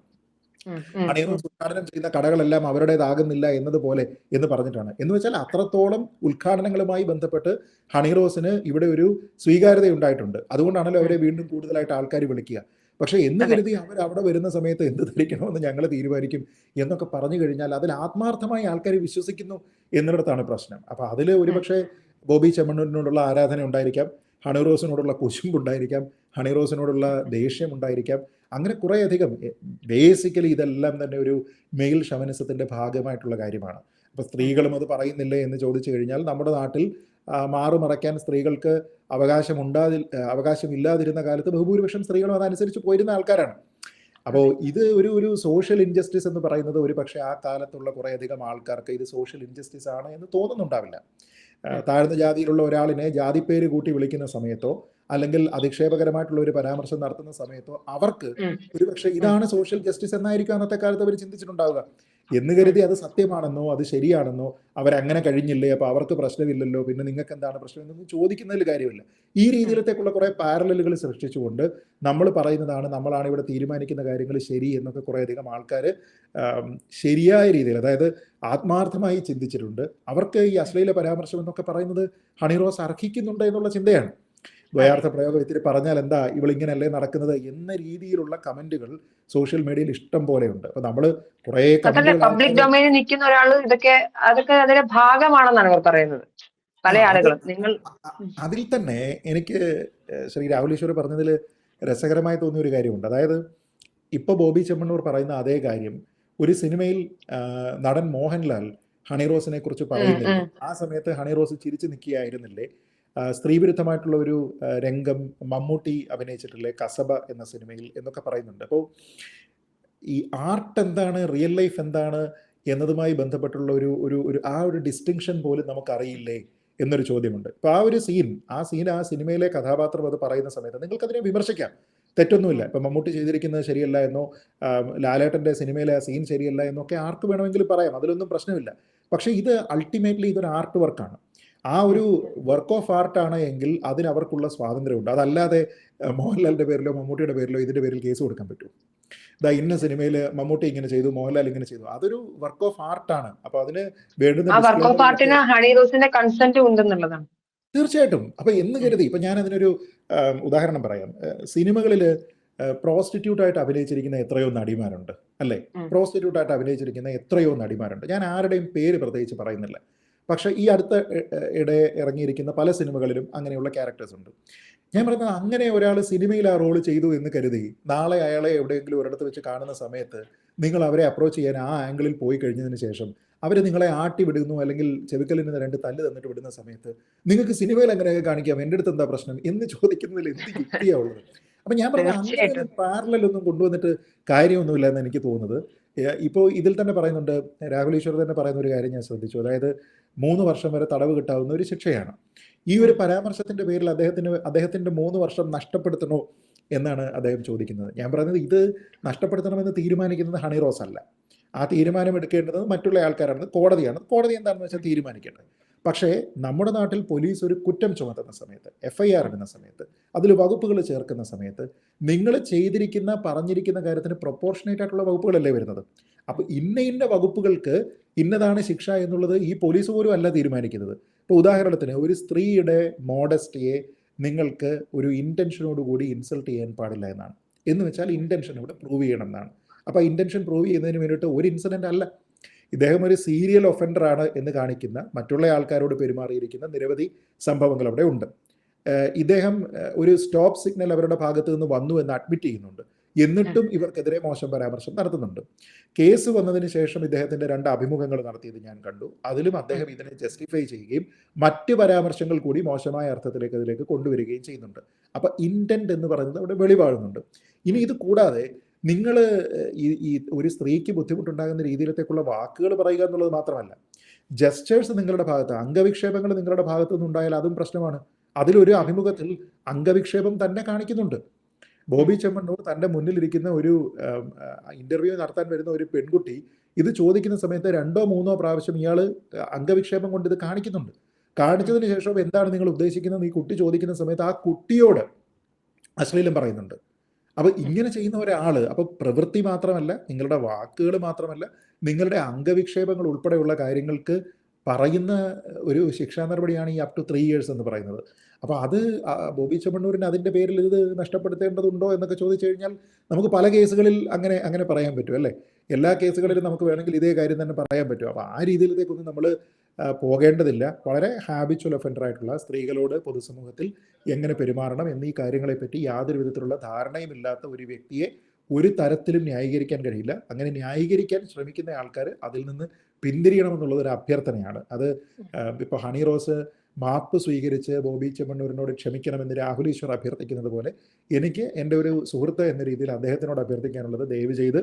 B: ഹണിറോസ് ഉദ്ഘാടനം ചെയ്യുന്ന കടകളെല്ലാം അവരുടേതാകുന്നില്ല എന്നതുപോലെ എന്ന് പറഞ്ഞിട്ടാണ്. എന്ന് വെച്ചാൽ അത്രത്തോളം ഉദ്ഘാടനങ്ങളുമായി ബന്ധപ്പെട്ട് ഹണിറോസിന് ഇവിടെ ഒരു സ്വീകാര്യത ഉണ്ടായിട്ടുണ്ട്. അതുകൊണ്ടാണല്ലോ അവരെ വീണ്ടും കൂടുതലായിട്ട് ആൾക്കാർ വിളിക്കുക. പക്ഷേ എന്ന് കരുതി അവർ അവിടെ വരുന്ന സമയത്ത് എന്ത് ധരിക്കണമെന്ന് ഞങ്ങൾ തീരുമാനിക്കും എന്നൊക്കെ പറഞ്ഞു കഴിഞ്ഞാൽ അതിൽ ആത്മാർത്ഥമായി ആൾക്കാർ വിശ്വസിക്കുന്നു എന്നിടത്താണ് പ്രശ്നം. അപ്പോൾ അതിൽ ഒരുപക്ഷെ ബോബി ചെമ്മണ്ണൂരിനോടുള്ള ആരാധന ഉണ്ടായിരിക്കാം, ഹണിറോസിനോടുള്ള കുശുമ്പുണ്ടായിരിക്കാം, ഹണിറോസിനോടുള്ള ദേഷ്യം ഉണ്ടായിരിക്കാം. അങ്ങനെ കുറേയധികം ബേസിക്കലി ഇതെല്ലാം തന്നെ ഒരു മെയിൽ ഷവനിസത്തിൻ്റെ ഭാഗമായിട്ടുള്ള കാര്യമാണ്. അപ്പോൾ സ്ത്രീകളും അത് പറയുന്നില്ലേ എന്ന് ചോദിച്ചു കഴിഞ്ഞാൽ നമ്മുടെ നാട്ടിൽ മാറുമറയ്ക്കാൻ സ്ത്രീകൾക്ക് അവകാശമില്ലാതിരുന്ന കാലത്ത് ബഹുഭൂരിപക്ഷം സ്ത്രീകളും അതനുസരിച്ച് പോയിരുന്ന ആൾക്കാരാണ്. അപ്പോൾ ഇത് ഒരു സോഷ്യൽ ഇൻജസ്റ്റിസ് എന്ന് പറയുന്നത് ഒരു പക്ഷേ ആ കാലത്തുള്ള കുറേയധികം ആൾക്കാർക്ക് ഇത് സോഷ്യൽ ഇൻജസ്റ്റിസ് ആണ് എന്ന് തോന്നുന്നുണ്ടാവില്ല. താഴ്ന്ന ജാതിയിലുള്ള ഒരാളിനെ ജാതിപ്പേര് കൂട്ടി വിളിക്കുന്ന സമയത്തോ അല്ലെങ്കിൽ അധിക്ഷേപകരമായിട്ടുള്ള ഒരു പരാമർശം നടത്തുന്ന സമയത്തോ അവർക്ക് ഒരുപക്ഷെ ഇതാണ് സോഷ്യൽ ജസ്റ്റിസ് എന്നായിരിക്കും അന്നത്തെ കാലത്ത് അവർ ചിന്തിച്ചിട്ടുണ്ടാവുക. എന്ന് കരുതി അത് സത്യമാണെന്നോ അത് ശരിയാണെന്നോ അവരങ്ങനെ കഴിഞ്ഞില്ലേ, അപ്പോൾ അവർക്ക് പ്രശ്നമില്ലല്ലോ, പിന്നെ നിങ്ങൾക്ക് എന്താണ് പ്രശ്നം എന്നൊന്നും ചോദിക്കുന്നതിൽ കാര്യമില്ല. ഈ രീതിയിലത്തേക്കുള്ള കുറേ പാരലലുകൾ സൃഷ്ടിച്ചുകൊണ്ട് നമ്മൾ പറയുന്നതാണ്, നമ്മളാണ് ഇവിടെ തീരുമാനിക്കുന്ന കാര്യങ്ങൾ ശരി എന്നൊക്കെ കുറേയധികം ആൾക്കാർ ശരിയായ രീതിയിൽ, അതായത് ആത്മാർത്ഥമായി ചിന്തിച്ചിട്ടുണ്ട്. അവർക്ക് ഈ അശ്ലീല പരാമർശം എന്നൊക്കെ പറയുന്നത് ഹണിറോസ് അർഹിക്കുന്നുണ്ട് എന്നുള്ള ചിന്തയാണ്. ദ്വയാർത്ഥ പ്രയോഗം ഇത്തിരി പറഞ്ഞാൽ എന്താ ഇവളിങ്ങനെയല്ലേ നടക്കുന്നത് എന്ന രീതിയിലുള്ള കമന്റുകൾ സോഷ്യൽ മീഡിയയിൽ ഇഷ്ടം പോലെയുണ്ട്. അപ്പൊ നമ്മള് കുറെ
A: പബ്ലിക് ഡൊമൈനിൽ നിൽക്കുന്ന ഒരാൾ അതൊക്കെ അതിന്റെ ഭാഗമാണെന്നാണ് അവർ പറയുന്നത് പല ആളുകളും. നിങ്ങൾ
B: അതിൽ തന്നെ എനിക്ക് ശ്രീ രാഹുൽ ഈശ്വർ പറഞ്ഞതിൽ രസകരമായി തോന്നിയ ഒരു കാര്യമുണ്ട്. അതായത് ഇപ്പൊ ബോബി ചെമ്മണ്ണൂർ പറയുന്ന അതേ കാര്യം ഒരു സിനിമയിൽ നടൻ മോഹൻലാൽ ഹണിറോസിനെ കുറിച്ച് പറയുന്നില്ലേ, ആ സമയത്ത് ഹണിറോസ് ചിരിച്ചു നിൽക്കുകയായിരുന്നില്ലേ, സ്ത്രീവിരുദ്ധമായിട്ടുള്ള ഒരു രംഗം മമ്മൂട്ടി അഭിനയിച്ചിട്ടില്ലേ കസബ എന്ന സിനിമയിൽ എന്നൊക്കെ പറയുന്നുണ്ട്. അപ്പോൾ ഈ ആർട്ട് എന്താണ്, റിയൽ ലൈഫ് എന്താണ് എന്നതുമായി ബന്ധപ്പെട്ടുള്ള ഒരു ഡിസ്റ്റിങ്ഷൻ പോലും നമുക്കറിയില്ലേ എന്നൊരു ചോദ്യമുണ്ട്. ഇപ്പോൾ ആ സിനിമയിലെ കഥാപാത്രം അത് പറയുന്ന സമയത്ത് നിങ്ങൾക്കതിനെ വിമർശിക്കാം, തെറ്റൊന്നുമില്ല. ഇപ്പം മമ്മൂട്ടി ചെയ്തിരിക്കുന്നത് ശരിയല്ല എന്നോ ലാലേട്ടൻ്റെ സിനിമയിലെ ആ സീൻ ശരിയല്ല എന്നൊക്കെ ആർക്ക് വേണമെങ്കിലും പറയാം, അതിലൊന്നും പ്രശ്നമില്ല. പക്ഷേ ഇത് അൾട്ടിമേറ്റ്ലി ഇതൊരു ആർട്ട് വർക്കാണ്. ആ ഒരു വർക്ക് ഓഫ് ആർട്ടാണ് എങ്കിൽ അതിന് അവർക്കുള്ള സ്വാതന്ത്ര്യമുണ്ട്. അതല്ലാതെ മോഹൻലാലിൻ്റെ പേരിലോ മമ്മൂട്ടിയുടെ പേരിലോ ഇതിൻ്റെ പേരിൽ കേസ് കൊടുക്കാൻ പറ്റും. ഇന്ന സിനിമയിൽ മമ്മൂട്ടി ഇങ്ങനെ ചെയ്തു, മോഹൻലാൽ ഇങ്ങനെ ചെയ്തു, അതൊരു വർക്ക് ഓഫ് ആർട്ടാണ്. അപ്പൊ അതിന്
A: വേണ്ടുന്ന കൺസെന്റ് ഉണ്ടെന്നുള്ളതാണ്
B: തീർച്ചയായിട്ടും. അപ്പൊ എന്ന് കരുതി ഇപ്പൊ ഞാൻ അതിനൊരു ഉദാഹരണം പറയാം. സിനിമകളിൽ പ്രോസ്റ്റിറ്റ്യൂട്ടായിട്ട് അഭിനയിച്ചിരിക്കുന്ന എത്രയോ നടിമാരുണ്ട്, അല്ലേ? പ്രോസ്റ്റിറ്റ്യൂട്ടായിട്ട് അഭിനയിച്ചിരിക്കുന്ന എത്രയോ നടിമാരുണ്ട്. ഞാൻ ആരുടെയും പേര് പ്രത്യേകിച്ച് പറയുന്നില്ല. പക്ഷേ ഈ അടുത്ത ഇറങ്ങിയിരിക്കുന്ന പല സിനിമകളിലും അങ്ങനെയുള്ള ക്യാരക്ടേഴ്സ് ഉണ്ട്. ഞാൻ പറയുന്നത് അങ്ങനെ ഒരാൾ സിനിമയിൽ ആ റോള് ചെയ്തു എന്ന് കരുതി നാളെ അയാളെ എവിടെയെങ്കിലും ഒരിടത്ത് വെച്ച് കാണുന്ന സമയത്ത് നിങ്ങൾ അവരെ അപ്രോച്ച് ചെയ്യാൻ ആ ആംഗിളിൽ പോയി കഴിഞ്ഞതിന് ശേഷം അവർ നിങ്ങളെ ആട്ടി വിടുന്നു, അല്ലെങ്കിൽ ചെവിക്കലിന് 2 തല്ല് തന്നിട്ട് വിടുന്ന സമയത്ത് നിങ്ങൾക്ക് സിനിമയിൽ എങ്ങനെയൊക്കെ കാണിക്കാം, എൻ്റെ അടുത്ത് എന്താ പ്രശ്നം എന്ന് ചോദിക്കുന്നതിൽ എന്ത് യുക്തിയാണ് ഉള്ളത്? അപ്പം ഞാൻ പറഞ്ഞ അങ്ങനെ പാരലലൊന്നും കൊണ്ടുവന്നിട്ട് കാര്യമൊന്നുമില്ല എന്ന് എനിക്ക് തോന്നുന്നത്. ഇപ്പോൾ ഇതിൽ തന്നെ പറയുന്നുണ്ട്, രാഹുൽ ഈശ്വർ തന്നെ പറയുന്ന ഒരു കാര്യം ഞാൻ ശ്രദ്ധിച്ചു. അതായത് 3 വർഷം വരെ തടവ് കിട്ടാവുന്ന ഒരു ശിക്ഷയാണ്. ഈ ഒരു പരാമർശത്തിന്റെ പേരിൽ അദ്ദേഹത്തിന്റെ 3 വർഷം നഷ്ടപ്പെടുത്തണോ എന്നാണ് അദ്ദേഹം ചോദിക്കുന്നത്. ഞാൻ പറയുന്നത് ഇത് നഷ്ടപ്പെടുത്തണമെന്ന് തീരുമാനിക്കുന്നത് ഹണിറോസ് അല്ല. ആ തീരുമാനം എടുക്കേണ്ടത് മറ്റുള്ള ആൾക്കാരാണ്, കോടതിയാണ്. കോടതി എന്താണെന്ന് വെച്ചാൽ തീരുമാനിക്കേണ്ടത്. പക്ഷേ നമ്മുടെ നാട്ടിൽ പോലീസ് ഒരു കുറ്റം ചുമത്തുന്ന സമയത്ത്, FIR ഇടുന്ന സമയത്ത്, അതിൽ വകുപ്പുകൾ ചേർക്കുന്ന സമയത്ത് നിങ്ങൾ ചെയ്തിരിക്കുന്ന പറഞ്ഞിരിക്കുന്ന കാര്യത്തിന് പ്രൊപ്പോർഷനേറ്റ് ആയിട്ടുള്ള വകുപ്പുകളല്ലേ വരുന്നത്. അപ്പോൾ ഇന്ന വകുപ്പുകൾക്ക് ഇന്നതാണ് ശിക്ഷ എന്നുള്ളത് ഈ പോലീസ് പോലും അല്ല തീരുമാനിക്കുന്നത്. ഇപ്പോൾ ഉദാഹരണത്തിന് ഒരു സ്ത്രീയുടെ മോഡസ്റ്റിയെ നിങ്ങൾക്ക് ഒരു ഇൻറ്റൻഷനോടുകൂടി ഇൻസൾട്ട് ചെയ്യാൻ പാടില്ല എന്നാണ്. എന്ന് വെച്ചാൽ ഇൻറ്റൻഷൻ ഇവിടെ പ്രൂവ് ചെയ്യണം എന്നാണ്. അപ്പോൾ ഇൻറ്റൻഷൻ പ്രൂവ് ചെയ്യുന്നതിന് വേണ്ടിയിട്ട് ഒരു ഇൻസിഡൻ്റ് അല്ല, ഇദ്ദേഹം ഒരു സീരിയൽ ഒഫൻഡറാണ് എന്ന് കാണിക്കുന്ന, മറ്റുള്ള ആൾക്കാരോട് പെരുമാറിയിരിക്കുന്ന നിരവധി സംഭവങ്ങൾ അവിടെ ഉണ്ട്. ഇദ്ദേഹം ഒരു സ്റ്റോപ്പ് സിഗ്നൽ അവരുടെ ഭാഗത്ത് നിന്ന് വന്നു എന്ന് അഡ്മിറ്റ് ചെയ്യുന്നുണ്ട്. എന്നിട്ടും ഇവർക്കെതിരെ മോശം പരാമർശം നടത്തുന്നുണ്ട്. കേസ് വന്നതിന് ശേഷം ഇദ്ദേഹത്തിന്റെ 2 അഭിമുഖങ്ങൾ നടത്തിയത് ഞാൻ കണ്ടു. അതിലും അദ്ദേഹം ഇതിനെ ജസ്റ്റിഫൈ ചെയ്യുകയും മറ്റ് പരാമർശങ്ങൾ കൂടി മോശമായ അർത്ഥത്തിലേക്ക് അതിലേക്ക് കൊണ്ടുവരികയും ചെയ്യുന്നുണ്ട്. അപ്പൊ ഇന്റന്റ് എന്ന് പറയുന്നത് അവിടെ വെളിവാഴുന്നുണ്ട്. ഇനി ഇത് കൂടാതെ നിങ്ങൾ ഈ ഒരു സ്ത്രീക്ക് ബുദ്ധിമുട്ടുണ്ടാകുന്ന രീതിയിലത്തേക്കുള്ള വാക്കുകൾ പറയുക എന്നുള്ളത് മാത്രമല്ല, ജസ്റ്റേഴ്സ് നിങ്ങളുടെ ഭാഗത്ത്, അംഗവിക്ഷേപങ്ങൾ നിങ്ങളുടെ ഭാഗത്തു നിന്നുണ്ടായാൽ അതും പ്രശ്നമാണ്. അതിലൊരു അഭിമുഖത്തിൽ അംഗവിക്ഷേപം തന്നെ കാണിക്കുന്നുണ്ട്. ബോബി ചെമ്മണ്ണൂർ തൻ്റെ മുന്നിലിരിക്കുന്ന ഒരു ഇന്റർവ്യൂ നടത്താൻ വരുന്ന ഒരു പെൺകുട്ടി ഇത് ചോദിക്കുന്ന സമയത്ത് 2ഓ 3ഓ പ്രാവശ്യം ഇയാൾ അംഗവിക്ഷേപം കൊണ്ട് ഇത് കാണിക്കുന്നുണ്ട്. കാണിച്ചതിന് ശേഷം എന്താണ് നിങ്ങൾ ഉദ്ദേശിക്കുന്നത് ഈ കുട്ടി ചോദിക്കുന്ന സമയത്ത് ആ കുട്ടിയോട് അശ്ലീലം പറയുന്നുണ്ട്. അപ്പോൾ ഇങ്ങനെ ചെയ്യുന്ന ഒരാൾ, അപ്പോൾ പ്രവൃത്തി മാത്രമല്ല, നിങ്ങളുടെ വാക്കുകൾ മാത്രമല്ല, നിങ്ങളുടെ അംഗവിക്ഷേപങ്ങൾ ഉൾപ്പെടെയുള്ള കാര്യങ്ങൾക്ക് പറയുന്ന ഒരു ശിക്ഷാ നടപടിയാണ് ഈ അപ് ടു 3 years എന്ന് പറയുന്നത്. അപ്പോൾ അത് ബോബി ചെമ്മണ്ണൂരിന് അതിൻ്റെ പേരിൽ ഇത് നഷ്ടപ്പെടുത്തേണ്ടതുണ്ടോ എന്നൊക്കെ ചോദിച്ചു കഴിഞ്ഞാൽ നമുക്ക് പല കേസുകളിൽ അങ്ങനെ പറയാൻ പറ്റും അല്ലേ. എല്ലാ കേസുകളിലും നമുക്ക് വേണമെങ്കിൽ ഇതേ കാര്യം തന്നെ പറയാൻ പറ്റും. അപ്പോൾ ആ രീതിയിലേക്കൊന്നും നമ്മൾ പോകേണ്ടതില്ല. വളരെ ഹാബിച്വൽ ഒഫൻഡറായിട്ടുള്ള സ്ത്രീകളോട് പൊതുസമൂഹത്തിൽ എങ്ങനെ പെരുമാറണം എന്നീ കാര്യങ്ങളെപ്പറ്റി യാതൊരു വിധത്തിലുള്ള ധാരണയുമില്ലാത്ത ഒരു വ്യക്തിയെ ഒരു തരത്തിലും ന്യായീകരിക്കാൻ കഴിയില്ല. അങ്ങനെ ന്യായീകരിക്കാൻ ശ്രമിക്കുന്ന ആൾക്കാർ അതിൽ നിന്ന് പിന്തിരിയണമെന്നുള്ളത് ഒരു അഭ്യർത്ഥനയാണ്. അത് ഇപ്പോൾ ഹണി റോസ് മാപ്പ് സ്വീകരിച്ച് ബോബി ചെമ്മണ്ണൂരിനോട് ക്ഷമിക്കണമെന്ന് രാഹുൽ ഈശ്വർ അഭ്യർത്ഥിക്കുന്നത് പോലെ എനിക്ക് എൻ്റെ ഒരു സുഹൃത്ത് എന്ന രീതിയിൽ അദ്ദേഹത്തിനോട് അഭ്യർത്ഥിക്കാനുള്ളത്, ദയവ് ചെയ്ത്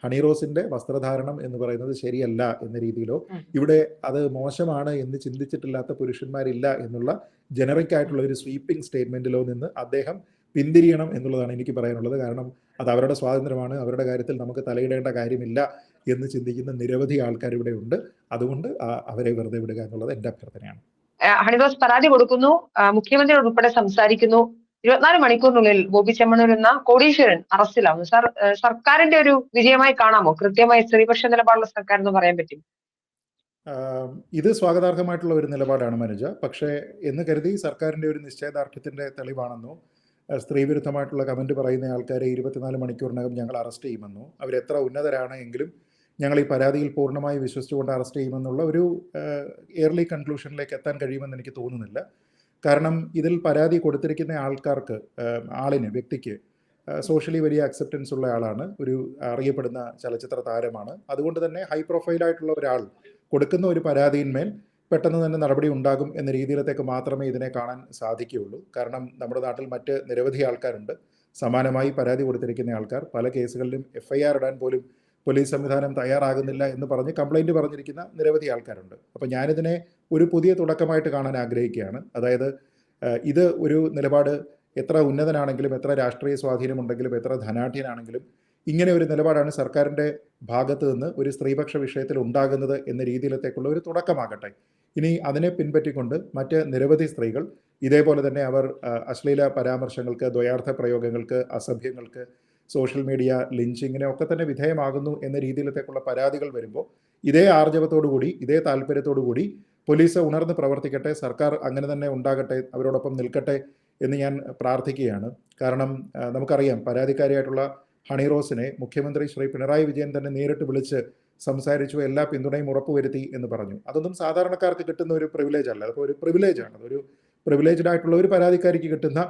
B: ഹണി റോസിന്റെ വസ്ത്രധാരണം എന്ന് പറയുന്നത് ശരിയല്ല എന്ന രീതിയിലോ ഇവിടെ അത് മോശമാണ് എന്ന് ചിന്തിച്ചിട്ടില്ലാത്ത പുരുഷന്മാരില്ല എന്നുള്ള ജനറിക് ആയിട്ടുള്ള ഒരു സ്വീപ്പിംഗ് സ്റ്റേറ്റ്മെന്റിലോ നിന്ന് അദ്ദേഹം പിന്തിരിയണം എന്നുള്ളതാണ് എനിക്ക് പറയാനുള്ളത്. കാരണം അത് അവരുടെ സ്വാതന്ത്ര്യമാണ്, അവരുടെ കാര്യത്തിൽ നമുക്ക് തലയിടേണ്ട കാര്യമില്ല എന്ന് ചിന്തിക്കുന്ന നിരവധി ആൾക്കാർ ഇവിടെ ഉണ്ട്. അതുകൊണ്ട് അവരെ വെറുതെ വിടുക എന്നുള്ളത് എൻ്റെ അഭ്യർത്ഥനയാണ്.
A: ഹണിറോസ് പരാതി കൊടുക്കുന്നു, മുഖ്യമന്ത്രിയോട് ഉൾപ്പെടെ സംസാരിക്കുന്നു. 24 മണിക്കൂറിനുള്ളിൽ ബോബി ചെമ്മണ്ണൂർ എന്ന കോടീശ്വരൻ അറസ്റ്റിലാവുന്നു. സർക്കാരിന്റെ ഒരു വിജയമായി കാണാമോ? കൃത്യമായി സ്ത്രീപക്ഷ നിലപാടുള്ള സർക്കാർ എന്ന് പറയാൻ പറ്റും?
B: ഇത് സ്വാഗതാർഹമായിട്ടുള്ള ഒരു നിലപാടാണ് മനുജ. പക്ഷേ എന്ന് കരുതി സർക്കാരിന്റെ ഒരു നിശ്ചയദാർഢ്യത്തിന്റെ തെളിവാണെന്നോ, സ്ത്രീവിരുദ്ധമായിട്ടുള്ള കമന്റ് പറയുന്ന ആൾക്കാരെ 24 മണിക്കൂറിനകം ഞങ്ങൾ അറസ്റ്റ് ചെയ്യുമെന്നോ, അവരെത്ര ഉന്നതരാണ് എങ്കിലും ഞങ്ങൾ ഈ പരാതിയിൽ പൂർണ്ണമായി വിശ്വസിച്ചുകൊണ്ട് അറസ്റ്റ് ചെയ്യുമെന്നുള്ള ഒരു എയർലി കൺക്ലൂഷനിലേക്ക് എത്താൻ കഴിയുമെന്ന് എനിക്ക് തോന്നുന്നില്ല. കാരണം ഇതിൽ പരാതി കൊടുത്തിരിക്കുന്ന വ്യക്തിക്ക് സോഷ്യലി വലിയ അക്സെപ്റ്റൻസ് ഉള്ള ആളാണ്, ഒരു അറിയപ്പെടുന്ന ചലച്ചിത്ര താരമാണ്. അതുകൊണ്ട് തന്നെ ഹൈ പ്രൊഫൈലായിട്ടുള്ള ഒരാൾ കൊടുക്കുന്ന ഒരു പരാതിയിന്മേൽ പെട്ടെന്ന് തന്നെ നടപടി ഉണ്ടാകും എന്ന രീതിയിലത്തേക്ക് മാത്രമേ ഇതിനെ കാണാൻ സാധിക്കുകയുള്ളൂ. കാരണം നമ്മുടെ നാട്ടിൽ മറ്റ് നിരവധി ആൾക്കാരുണ്ട് സമാനമായി പരാതി കൊടുത്തിരിക്കുന്ന ആൾക്കാർ. പല കേസുകളിലും FIR ഇടാൻ പോലും പോലീസ് സംവിധാനം തയ്യാറാകുന്നില്ല എന്ന് പറഞ്ഞ് കംപ്ലൈൻറ്റ് പറഞ്ഞിരിക്കുന്ന നിരവധി ആൾക്കാരുണ്ട്. അപ്പോൾ ഞാനിതിനെ ഒരു പുതിയ തുടക്കമായിട്ട് കാണാൻ ആഗ്രഹിക്കുകയാണ്. അതായത് ഇത് ഒരു നിലപാട് എത്ര ഉന്നതനാണെങ്കിലും, എത്ര രാഷ്ട്രീയ സ്വാധീനമുണ്ടെങ്കിലും, എത്ര ധനാഢ്യനാണെങ്കിലും ഇങ്ങനെ ഒരു നിലപാടാണ് സർക്കാരിൻ്റെ ഭാഗത്ത് നിന്ന് ഒരു സ്ത്രീപക്ഷ വിഷയത്തിൽ ഉണ്ടാകുന്നത് എന്ന രീതിയിലത്തേക്കുള്ള ഒരു തുടക്കമാകട്ടെ. ഇനി അതിനെ പിൻപറ്റിക്കൊണ്ട് മറ്റ് നിരവധി സ്ത്രീകൾ ഇതേപോലെ തന്നെ അവർ അശ്ലീല പരാമർശങ്ങൾക്ക്, ദ്വയാർത്ഥ പ്രയോഗങ്ങൾക്ക്, അസഭ്യങ്ങൾക്ക്, സോഷ്യൽ മീഡിയ ലിഞ്ചിങ്ങിനെ ഒക്കെ തന്നെ വിധേയമാകുന്നു എന്ന രീതിയിലത്തേക്കുള്ള പരാതികൾ വരുമ്പോൾ ഇതേ ആർജവത്തോടുകൂടി, ഇതേ താല്പര്യത്തോടുകൂടി പോലീസ് ഉണർന്ന് പ്രവർത്തിക്കട്ടെ, സർക്കാർ അങ്ങനെ തന്നെ ഉണ്ടാകട്ടെ, അവരോടൊപ്പം നിൽക്കട്ടെ എന്ന് ഞാൻ പ്രാർത്ഥിക്കുകയാണ്. കാരണം നമുക്കറിയാം പരാതിക്കാരിയായിട്ടുള്ള ഹണി റോസിനെ മുഖ്യമന്ത്രി ശ്രീ പിണറായി വിജയൻ തന്നെ നേരിട്ട് വിളിച്ച് സംസാരിച്ചു, എല്ലാ പിന്തുണയും ഉറപ്പുവരുത്തി എന്ന് പറഞ്ഞു. അതൊന്നും സാധാരണക്കാർക്ക് കിട്ടുന്ന ഒരു പ്രിവിലേജ് അല്ല, അതൊക്കെ ഒരു പ്രിവിലേജാണ്. അതൊരു പ്രിവിലേജ്ഡ് ആയിട്ടുള്ള ഒരു പരാതിക്കാരിക്ക് കിട്ടുന്ന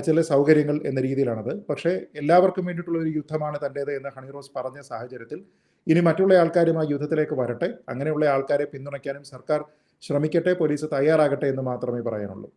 B: ചില സൗകര്യങ്ങൾ എന്ന രീതിയിലാണത്. പക്ഷേ എല്ലാവർക്കും വേണ്ടിയിട്ടുള്ള ഒരു യുദ്ധമാണ് തൻ്റേത് എന്ന് ഹണി റോസ് പറഞ്ഞ സാഹചര്യത്തിൽ ഇനി മറ്റുള്ള ആൾക്കാരും ആ യുദ്ധത്തിലേക്ക് വരട്ടെ, അങ്ങനെയുള്ള ആൾക്കാരെ പിന്തുണയ്ക്കാനും സർക്കാർ ശ്രമിക്കട്ടെ, പോലീസ് തയ്യാറാകട്ടെ എന്ന് മാത്രമേ പറയാനുള്ളൂ.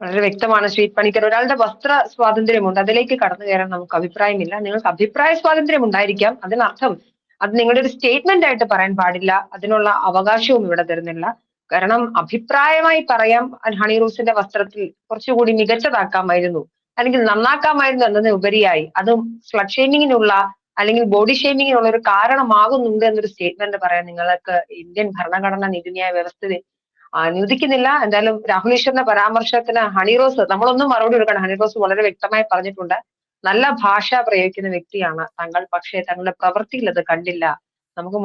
A: വളരെ വ്യക്തമാണ് ശ്രീത് പണിക്കർ. ഒരാളുടെ വസ്ത്ര സ്വാതന്ത്ര്യമുണ്ട്, അതിലേക്ക് കടന്നു കയറാൻ നമുക്ക് അഭിപ്രായമില്ല. നിങ്ങൾക്ക് അഭിപ്രായ സ്വാതന്ത്ര്യം ഉണ്ടായിരിക്കാം, അതിനർത്ഥം അത് നിങ്ങളുടെ ഒരു സ്റ്റേറ്റ്മെന്റ് ആയിട്ട് പറയാൻ പാടില്ല, അതിനുള്ള അവകാശവും ഇവിടെ തരുന്നില്ല. കാരണം അഭിപ്രായമായി പറയാം, ഹണി റോസിന്റെ വസ്ത്രത്തിൽ കുറച്ചുകൂടി മികച്ചതാക്കാമായിരുന്നു അല്ലെങ്കിൽ നന്നാക്കാമായിരുന്നു എന്നതിന് ഉപരിയായി അതും സ്ലട്ട് ഷെയ്മിങ്ങിനുള്ള അല്ലെങ്കിൽ ബോഡി ഷേമിങ്ങിനുള്ള ഒരു കാരണമാകുന്നുണ്ട് എന്നൊരു സ്റ്റേറ്റ്മെന്റ് പറയാൻ നിങ്ങൾക്ക് ഇന്ത്യൻ ഭരണഘടന നീതിന്യായ വ്യവസ്ഥ അനുവദിക്കുന്നില്ല. എന്തായാലും രാഹുൽ ഈശ്വറിന്റെ പരാമർശത്തിന് ഹണി റോസ് നമ്മളൊന്നും മറുപടി കൊടുക്കണം. ഹണി റോസ് വളരെ വ്യക്തമായി പറഞ്ഞിട്ടുണ്ട്, നല്ല ഭാഷ പ്രയോഗിക്കുന്ന വ്യക്തിയാണ് താങ്കൾ, പക്ഷേ തങ്ങളുടെ പ്രവൃത്തിയിൽ അത് കണ്ടില്ല. നമുക്ക്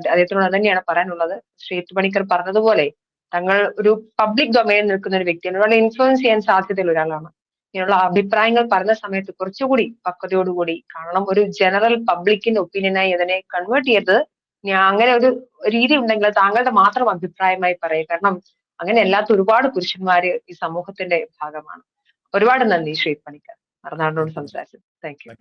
A: അദ്ദേഹത്തിനോട് അത് തന്നെയാണ് പറയാനുള്ളത്. ശ്രീ പണിക്കർ പറഞ്ഞതുപോലെ തങ്ങൾ ഒരു പബ്ലിക് ഡൊമൈനിൽ നിൽക്കുന്ന ഒരു വ്യക്തിയാണ്, ഒരുപാട് ഇൻഫ്ലുവൻസ് ചെയ്യാൻ സാധ്യതയുള്ള ഒരാളാണ്. ഇങ്ങനെയുള്ള അഭിപ്രായങ്ങൾ പറഞ്ഞ സമയത്ത് കുറച്ചുകൂടി പക്വതയോടുകൂടി കാരണം, ഒരു ജനറൽ പബ്ലിക്കിന്റെ ഒപ്പീനിയനായി അതിനെ കൺവേർട്ട് ചെയ്ത് അങ്ങനെ ഒരു രീതി ഉണ്ടെങ്കിൽ താങ്കളുടെ മാത്രം അഭിപ്രായമായി പറയും. കാരണം അങ്ങനെ അല്ലാത്ത ഒരുപാട് പുരുഷന്മാര് ഈ സമൂഹത്തിന്റെ ഭാഗമാണ്. ഒരുപാട് നന്ദി ശ്രീ പണിക്കർ മറുനാടിനോട് സംസാരിച്ചത്. Thank you.